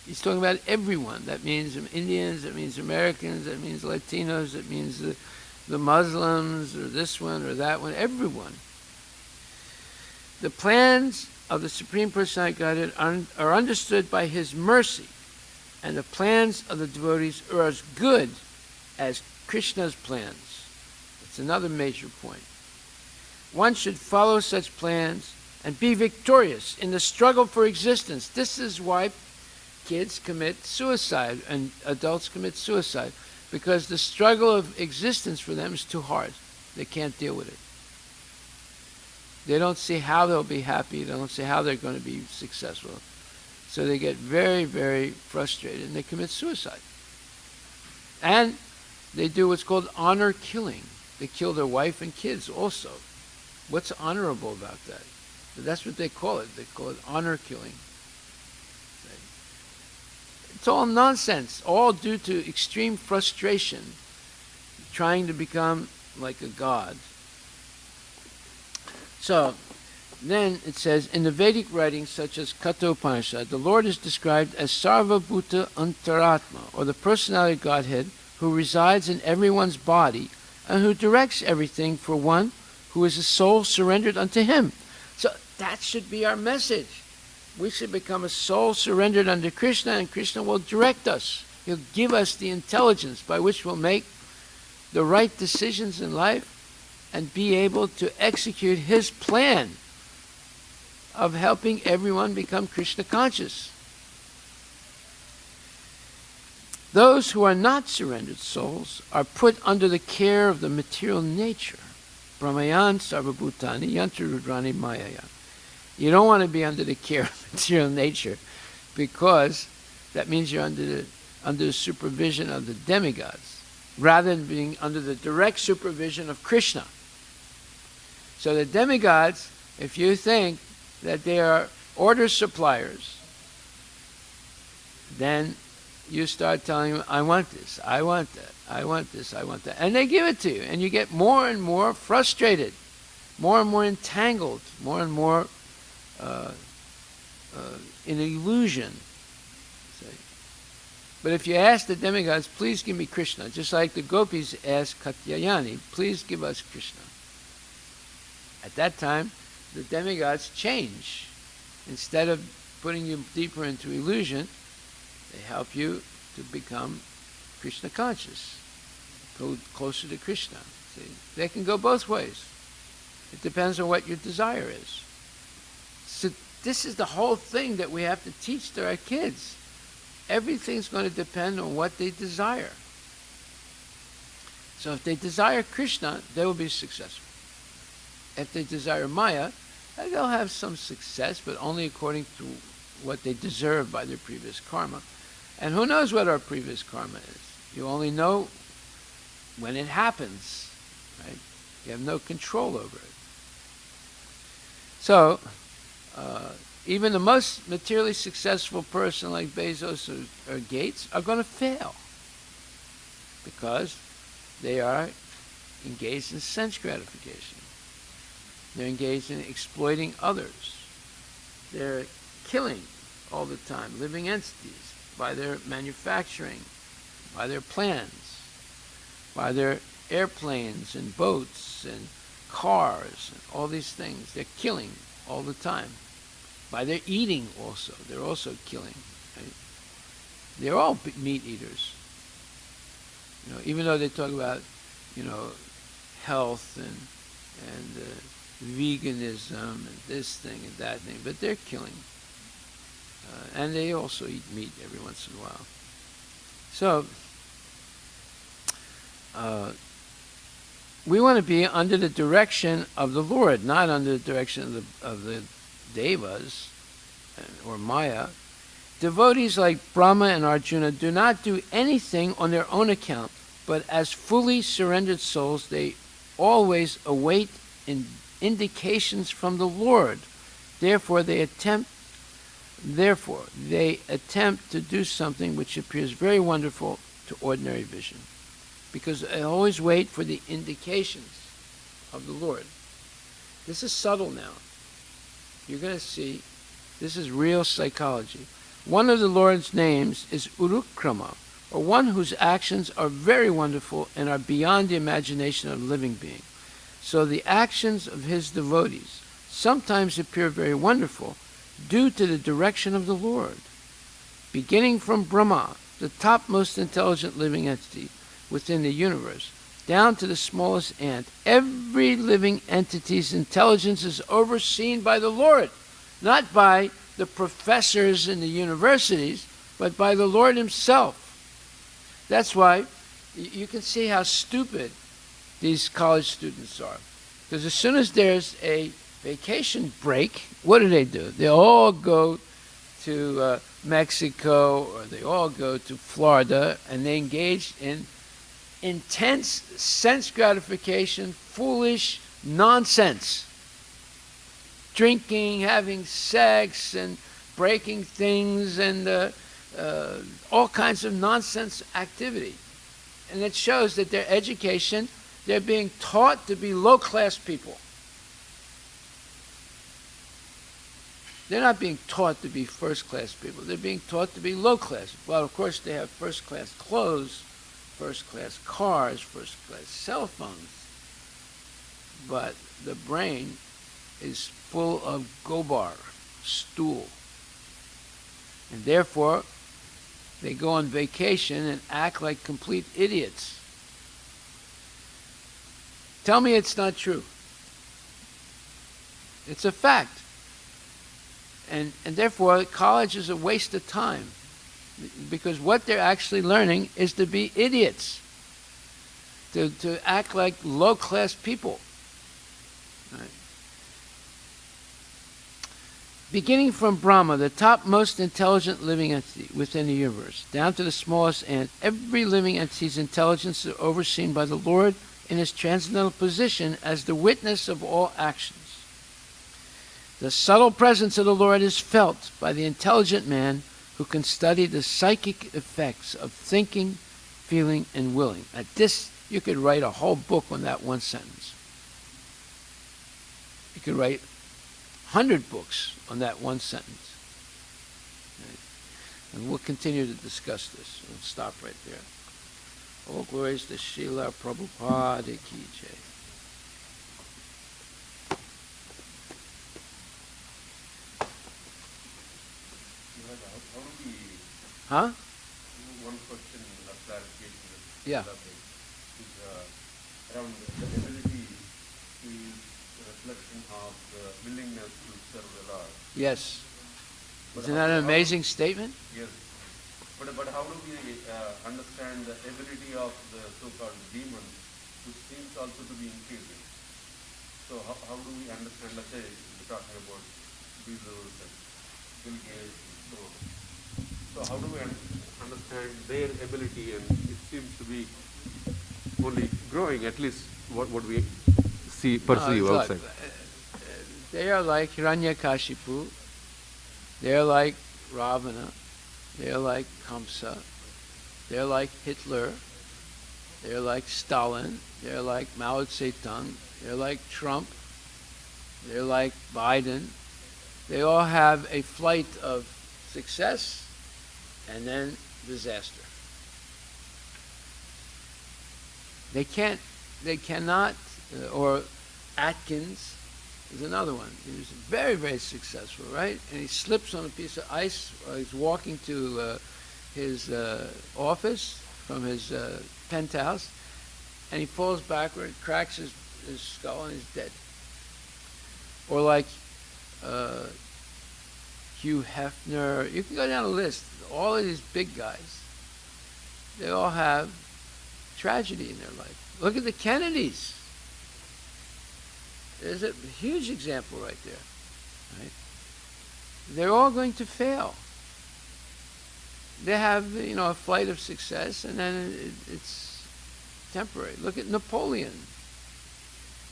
He's talking about everyone. That means Indians, that means Americans, that means Latinos, that means the Muslims, or this one or that one, everyone. The plans of the Supreme Personality of Godhead are understood by his mercy, and the plans of the devotees are as good as Krishna's plans. That's another major point. One should follow such plans and be victorious in the struggle for existence. This is why kids commit suicide and adults commit suicide, because the struggle of existence for them is too hard. They can't deal with it. They don't see how they'll be happy. They don't see how they're going to be successful. So they get very, very frustrated and they commit suicide. And they do what's called honor killing. They kill their wife and kids also. What's honorable about that? That's what they call it. They call it honor killing. It's all nonsense, all due to extreme frustration, trying to become like a god. So, then it says, in the Vedic writings such as Katha Upanishad, the Lord is described as Sarva Bhuta Antaratma, or the personality of Godhead, who resides in everyone's body and who directs everything for one who is a soul surrendered unto him. So that should be our message. We should become a soul surrendered unto Krishna, and Krishna will direct us. He'll give us the intelligence by which we'll make the right decisions in life and be able to execute his plan of helping everyone become Krishna conscious. Those who are not surrendered souls are put under the care of the material nature. Brahmayan sarvabhutani yantarudrani mayaya. You don't want to be under the care of material nature, because that means you're under the supervision of the demigods, rather than being under the direct supervision of Krishna. So the demigods, if you think that they are order suppliers, then you start telling them, I want this, I want that, I want this, I want that. And they give it to you. And you get more and more frustrated, more and more entangled, more and more in illusion. But if you ask the demigods, please give me Krishna, just like the gopis asked Katyayani, please give us Krishna. At that time, the demigods change. Instead of putting you deeper into illusion, they help you to become Krishna conscious, go closer to Krishna. See? They can go both ways. It depends on what your desire is. So this is the whole thing that we have to teach to our kids. Everything's going to depend on what they desire. So if they desire Krishna, they will be successful. If they desire Maya, they'll have some success, but only according to what they deserve by their previous karma. And who knows what our previous karma is? You only know when it happens, right? You have no control over it. So, even the most materially successful person like Bezos or Gates are going to fail because they are engaged in sense gratification. They're engaged in exploiting others. They're killing all the time living entities by their manufacturing, by their plans, by their airplanes and boats and cars and all these things. They're killing all the time. By their eating also. They're also killing. Right? They're all meat eaters. Even though they talk about, health and veganism and this thing and that thing, but they're killing. And they also eat meat every once in a while. So, we want to be under the direction of the Lord, not under the direction of the Devas or Maya. Devotees like Brahma and Arjuna do not do anything on their own account, but as fully surrendered souls, they always await indications from the Lord. Therefore, they attempt to do something which appears very wonderful to ordinary vision, because they always wait for the indications of the Lord. This is subtle now. You're going to see, this is real psychology. One of the Lord's names is Urukrama, or one whose actions are very wonderful and are beyond the imagination of a living being. So the actions of his devotees sometimes appear very wonderful due to the direction of the Lord. Beginning from Brahma, the topmost intelligent living entity within the universe, down to the smallest ant, every living entity's intelligence is overseen by the Lord, not by the professors in the universities, but by the Lord himself. That's why you can see how stupid these college students are. Because as soon as there's a vacation break, what do? They all go to Mexico, or they all go to Florida, and they engage in intense sense gratification, foolish nonsense. Drinking, having sex, and breaking things, and all kinds of nonsense activity. And it shows that their education, they're being taught to be low-class people. They're not being taught to be first-class people. They're being taught to be low-class. Well, of course, they have first-class clothes, first-class cars, first-class cell phones. But the brain is full of gobar, stool. And therefore, they go on vacation and act like complete idiots. Tell me it's not true. It's a fact. And therefore, college is a waste of time, because what they're actually learning is to be idiots, to act like low-class people. Right. Beginning from Brahma, the topmost intelligent living entity within the universe, down to the smallest ant, every living entity's intelligence is overseen by the Lord in his transcendental position as the witness of all actions. The subtle presence of the Lord is felt by the intelligent man who can study the psychic effects of thinking, feeling, and willing. At this, you could write a whole book on that one sentence. You could write 100 books on that one sentence. Right. And we'll continue to discuss this. We'll stop right there. All glories to Srila Prabhupada Ki Jai. Huh? One question of clarification. Yeah. Is around the ability is a reflection of the willingness to serve the Lord. Yes. Isn't that an amazing statement? Yes. But how do we understand the ability of the so-called demons, which seems also to be increasing? So how do we understand, let's say, we're talking about Bezos and Bill Gates and so on. So how do we understand their ability, and it seems to be only growing, at least what we perceive look, outside. They are like Hiranyakashipu. They're like Ravana. They're like Kamsa. They're like Hitler. They're like Stalin. They're like Mao Zedong. They're like Trump. They're like Biden. They all have a flight of success and then disaster. They cannot, or Atkins is another one. He was very, very successful, right? And he slips on a piece of ice while he's walking to his office from his penthouse, and he falls backward, cracks his skull, and he's dead. Or like Hugh Hefner. You can go down a list. All of these big guys, they all have tragedy in their life. Look at the Kennedys. There's a huge example right there. Right? They're all going to fail. They have, a flight of success, and then it's temporary. Look at Napoleon.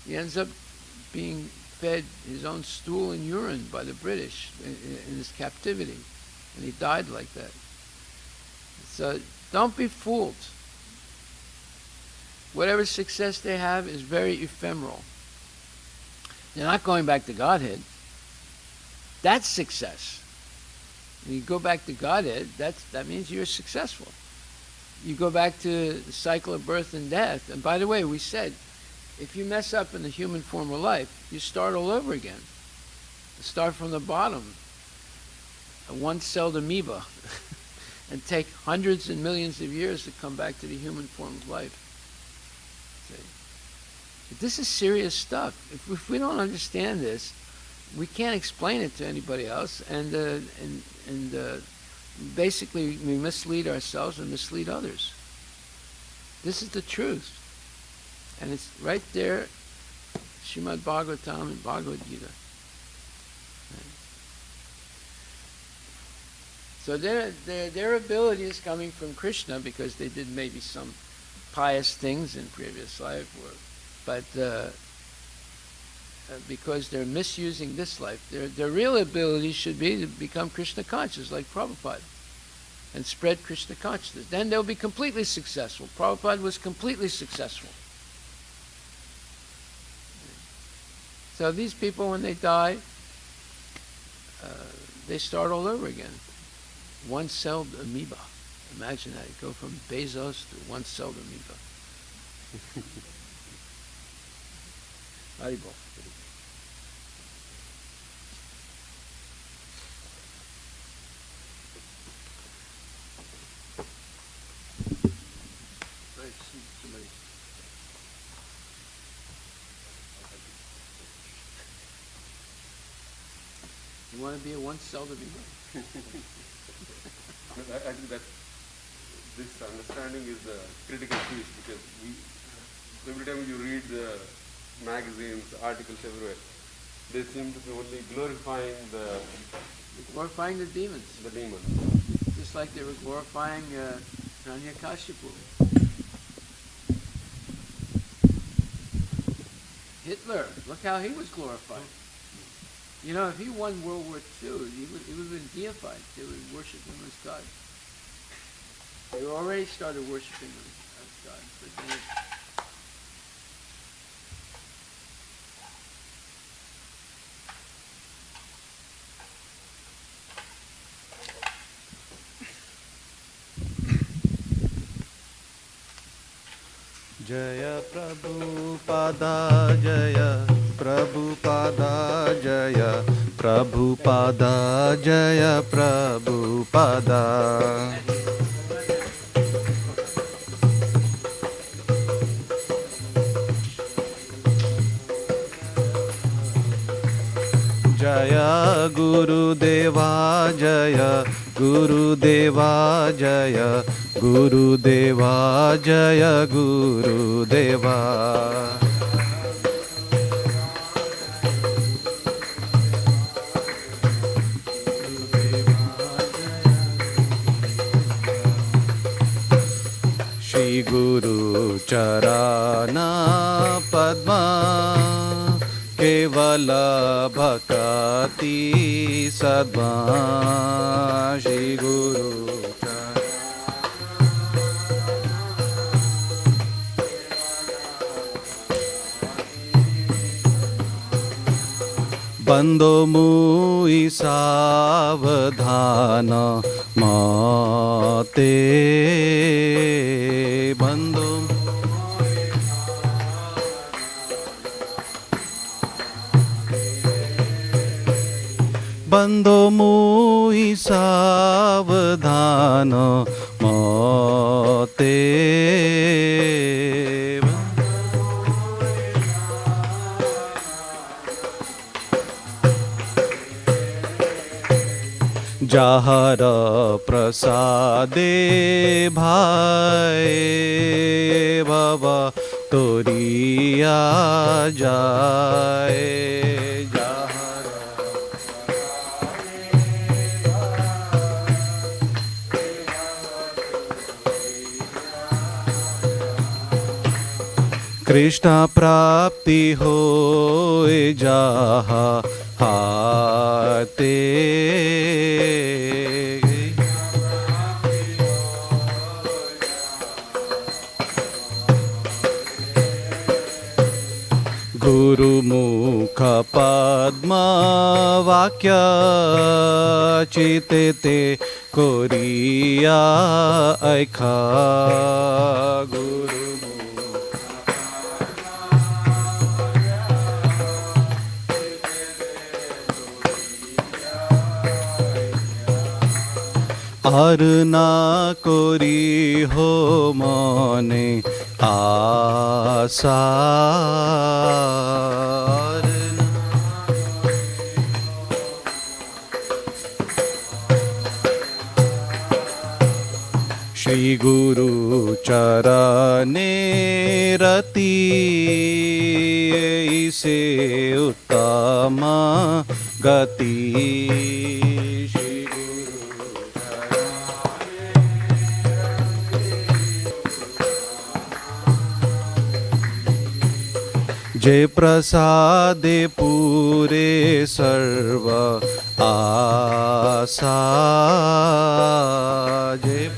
He ends up being fed his own stool and urine by the British in his captivity, and he died like that. So don't be fooled. Whatever success they have is very ephemeral. They're not going back to Godhead. That's success. When you go back to Godhead, that means you're successful. You go back to the cycle of birth and death. And by the way, we said, if you mess up in the human form of life, you start all over again. You start from the bottom, a one-celled amoeba, and take hundreds and millions of years to come back to the human form of life. This is serious stuff. If we don't understand this, we can't explain it to anybody else, and basically we mislead ourselves and mislead others. This is the truth, and it's right there, Srimad Bhagavatam and Bhagavad Gita. So their ability is coming from Krishna because they did maybe some pious things in previous life, but because they're misusing this life, their real ability should be to become Krishna conscious, like Prabhupada, and spread Krishna consciousness. Then they'll be completely successful. Prabhupada was completely successful. So these people, when they die, they start all over again. One-celled amoeba. Imagine that. You go from Bezos to one-celled amoeba. Haribol. You want to be a one-celled amoeba? I think that this understanding is the critical piece, because every time you read the magazines, articles everywhere, they seem to be only glorifying the demons. The demons. Just like they were glorifying Hiranyakashipu. Hitler, look how he was glorified. If he won World War II, he would have been deified. They would worship him as God. They already started worshiping him as God. But then Jaya Prabhupada Jaya Prabhupada Jaya Prabhupada Jaya Prabhupada Jaya Guru Deva Jaya Guru Deva Jaya Guru Deva Jaya Guru Deva Shri Guru Charana Padma केवल भक्ति सद्भाव श्री गुरु बंदो मुई सावधान मते बंदो बंदो मुई सावधान मते जाहर प्रसादे भाई बाबा तोरिया जाए कृष्ण प्राप्ति होए जहाँ हाते गुरुमुख पद्म वाक्य चिते ते कोरिया ऐखा गुरु और ना कोरी हो मने आशा श्री गुरु चरणे रति से उत्तम गति जय प्रसादे पूरे सर्व आशा जय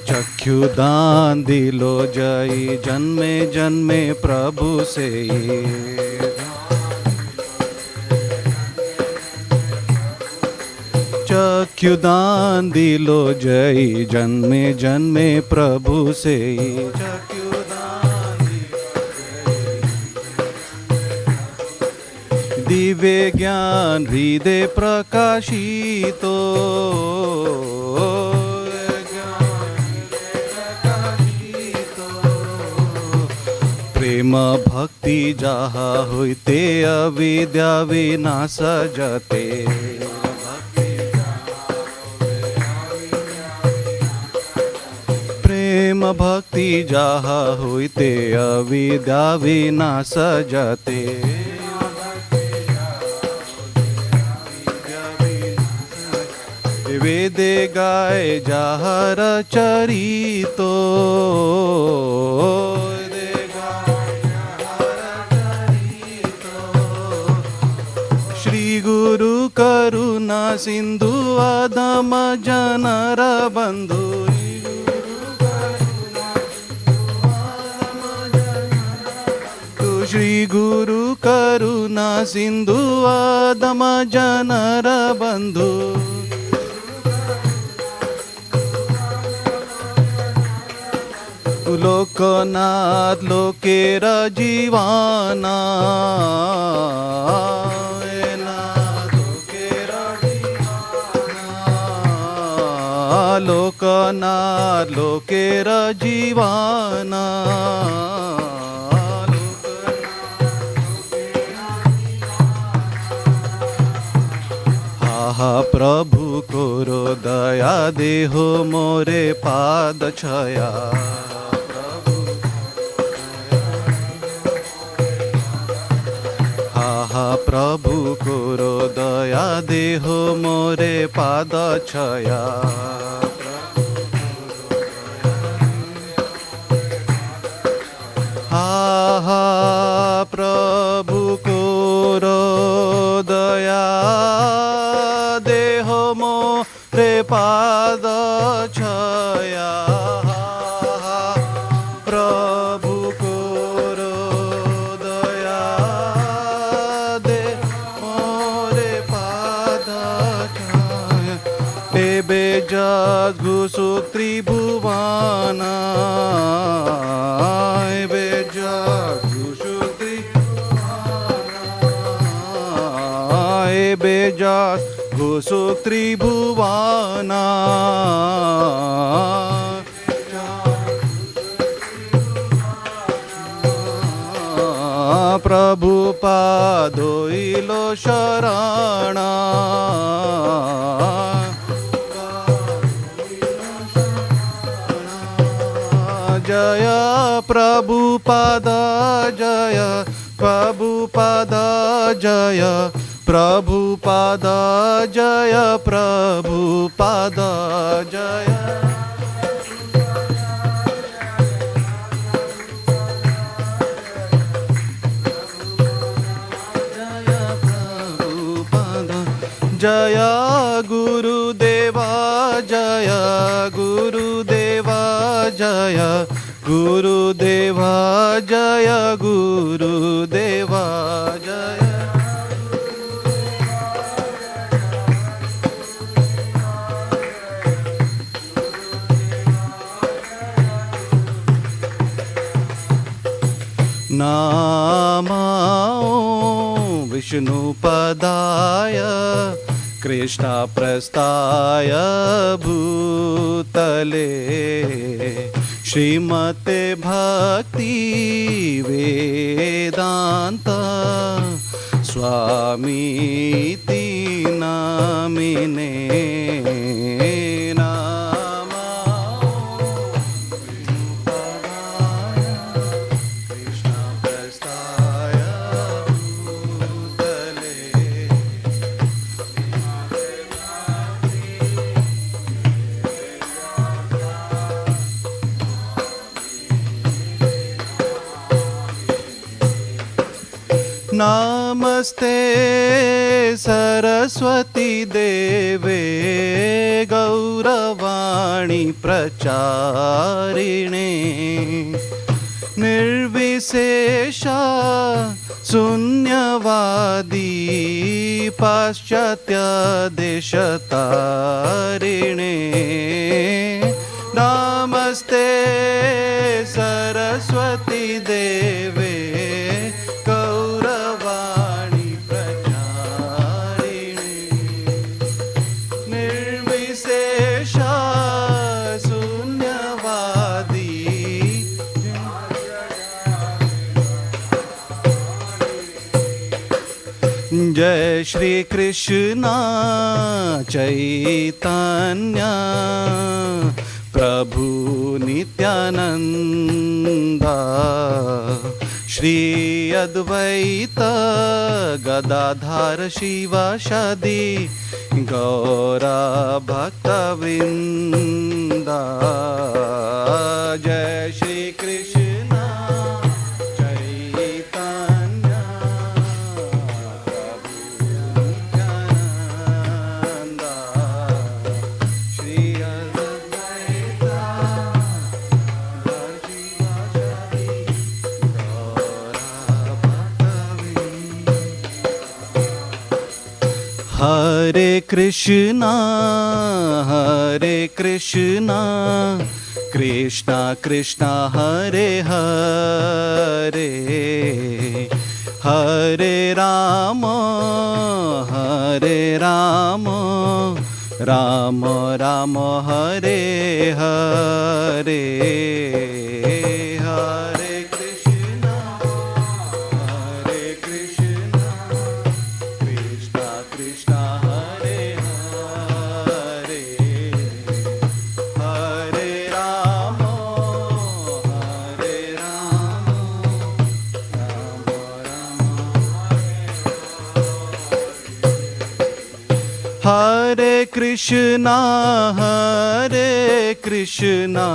चक्षुदान दिलो जय जन्मे जन्मे प्रभु से चक्षुदान दिलो जय जन्मे जन्मे प्रभु से चक्षुदान दिव्य ज्ञान हृदय प्रकाशितो प्रेम भक्ति जहाँ होते अविद्या विनाश जते प्रेम भक्ति जहाँ होते अविद्या विनाश जते वेदे गाय जहर चरितो श्री गुरु करुणा सिंधु आदम जनर बंधु श्री गुरु करुणा सिंधु आदम जनर बंधु लोकनाथ लोकेर जीवाना लोकनाथ लोकेर जीवाना आहा प्रभु कोरो दया देहो मोरे पाद छया आहा प्रभु कोरो दया देहो मोरे पाद छया प्रभु करो दया दे मोरे पाद छाया एबे जग घुसु त्रिभुवना एबे जग घुसु त्रिभुवना एबे जग घुसु त्रिभुवना प्रभु पादोइलो शरण जय प्रभु पद जय प्रभु पद जय प्रभु पद जय प्रभु पद जय जय गुरुदेवा जय गुरुदेवा जय गुरुदेवा जय गुरुदेवा जय नामाओ विष्णुपदाय कृष्ण प्रस्थाय भूतले श्रीमते भक्ति वेदांत स्वामीति नामिने नमस्ते सरस्वती देवे गौरवाणी प्रचारिणे निर्विशेष शून्यवादी पाश्चात्य देशतारिणे नमस्ते सरस्वती देवे गौरवाणी प्रचारिणे निर्विशेष शून्यवादी जय श्री कृष्ण चैतन्य प्रभु नित्यानंद श्री अद्वैत गदाधर शिवासादि गौरा भक्तवृंद जय श्री कृष्ण चैतन्य प्रभु नित्यानंद श्री अद्वैत गदाधर शिवासादि हरे कृष्णा कृष्णा कृष्णा हरे हरे हरे राम राम राम हरे हरे हरे कृष्णा कृष्णा कृष्णा हरे हरे हरे राम राम हरे Krishna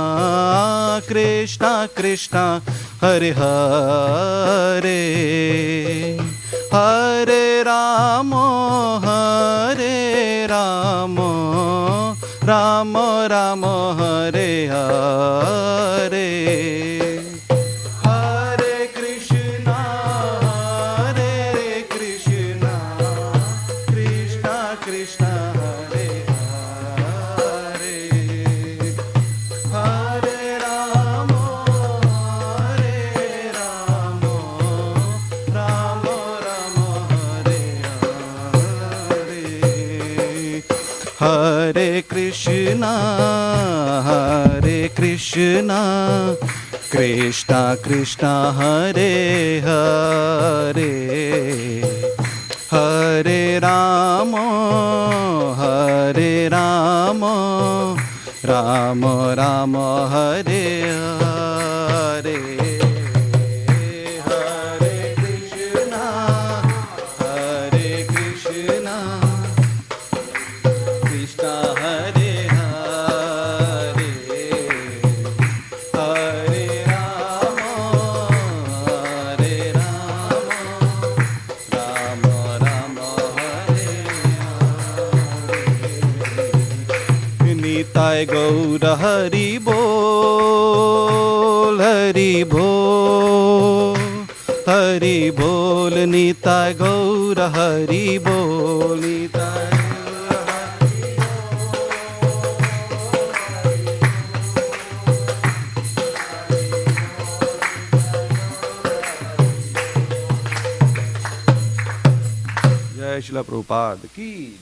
Krishna Krishna Hare Hare Hare Ram Ram Ram Hare Hare Hare Krishna, Krishna Krishna, Hare Hare, Hare Rama, Rama Rama, Hare Hare. Hare Krishna, Krishna Hare Hare, Hare Rama, Rama Rama, Hare Hare. Nitai Gaura Hari Bol, Hari Bol, Hari Bol, Nitai Gaura Hari Bol, Nitai. Jai Shila Prabhupada ki jai.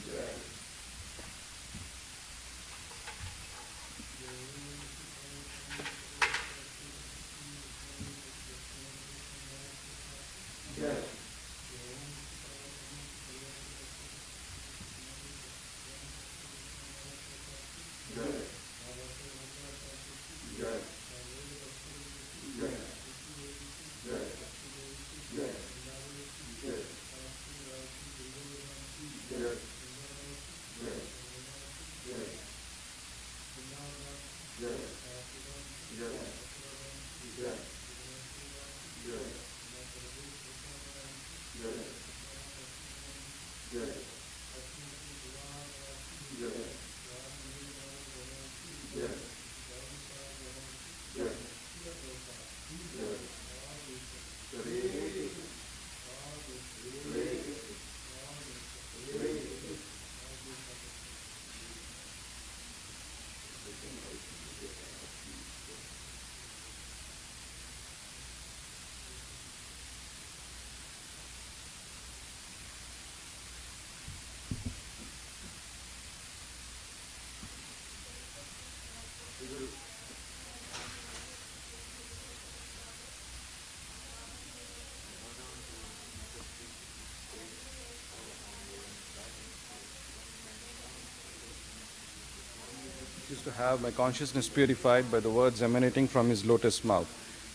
Is to have my consciousness purified by the words emanating from his lotus mouth.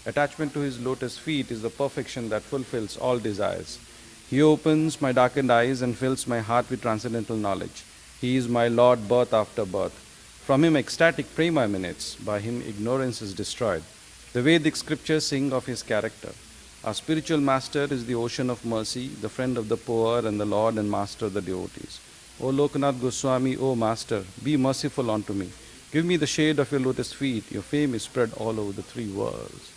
Attachment to his lotus feet is the perfection that fulfills all desires. He opens my darkened eyes and fills my heart with transcendental knowledge. He is my Lord birth after birth. From him ecstatic prema emanates, by him ignorance is destroyed. The Vedic scriptures sing of his character. Our spiritual master is the ocean of mercy, the friend of the poor and the Lord and master of the devotees. O Lokanath Goswami, O Master, be merciful unto me. Give me the shade of your lotus feet. Your fame is spread all over the three worlds.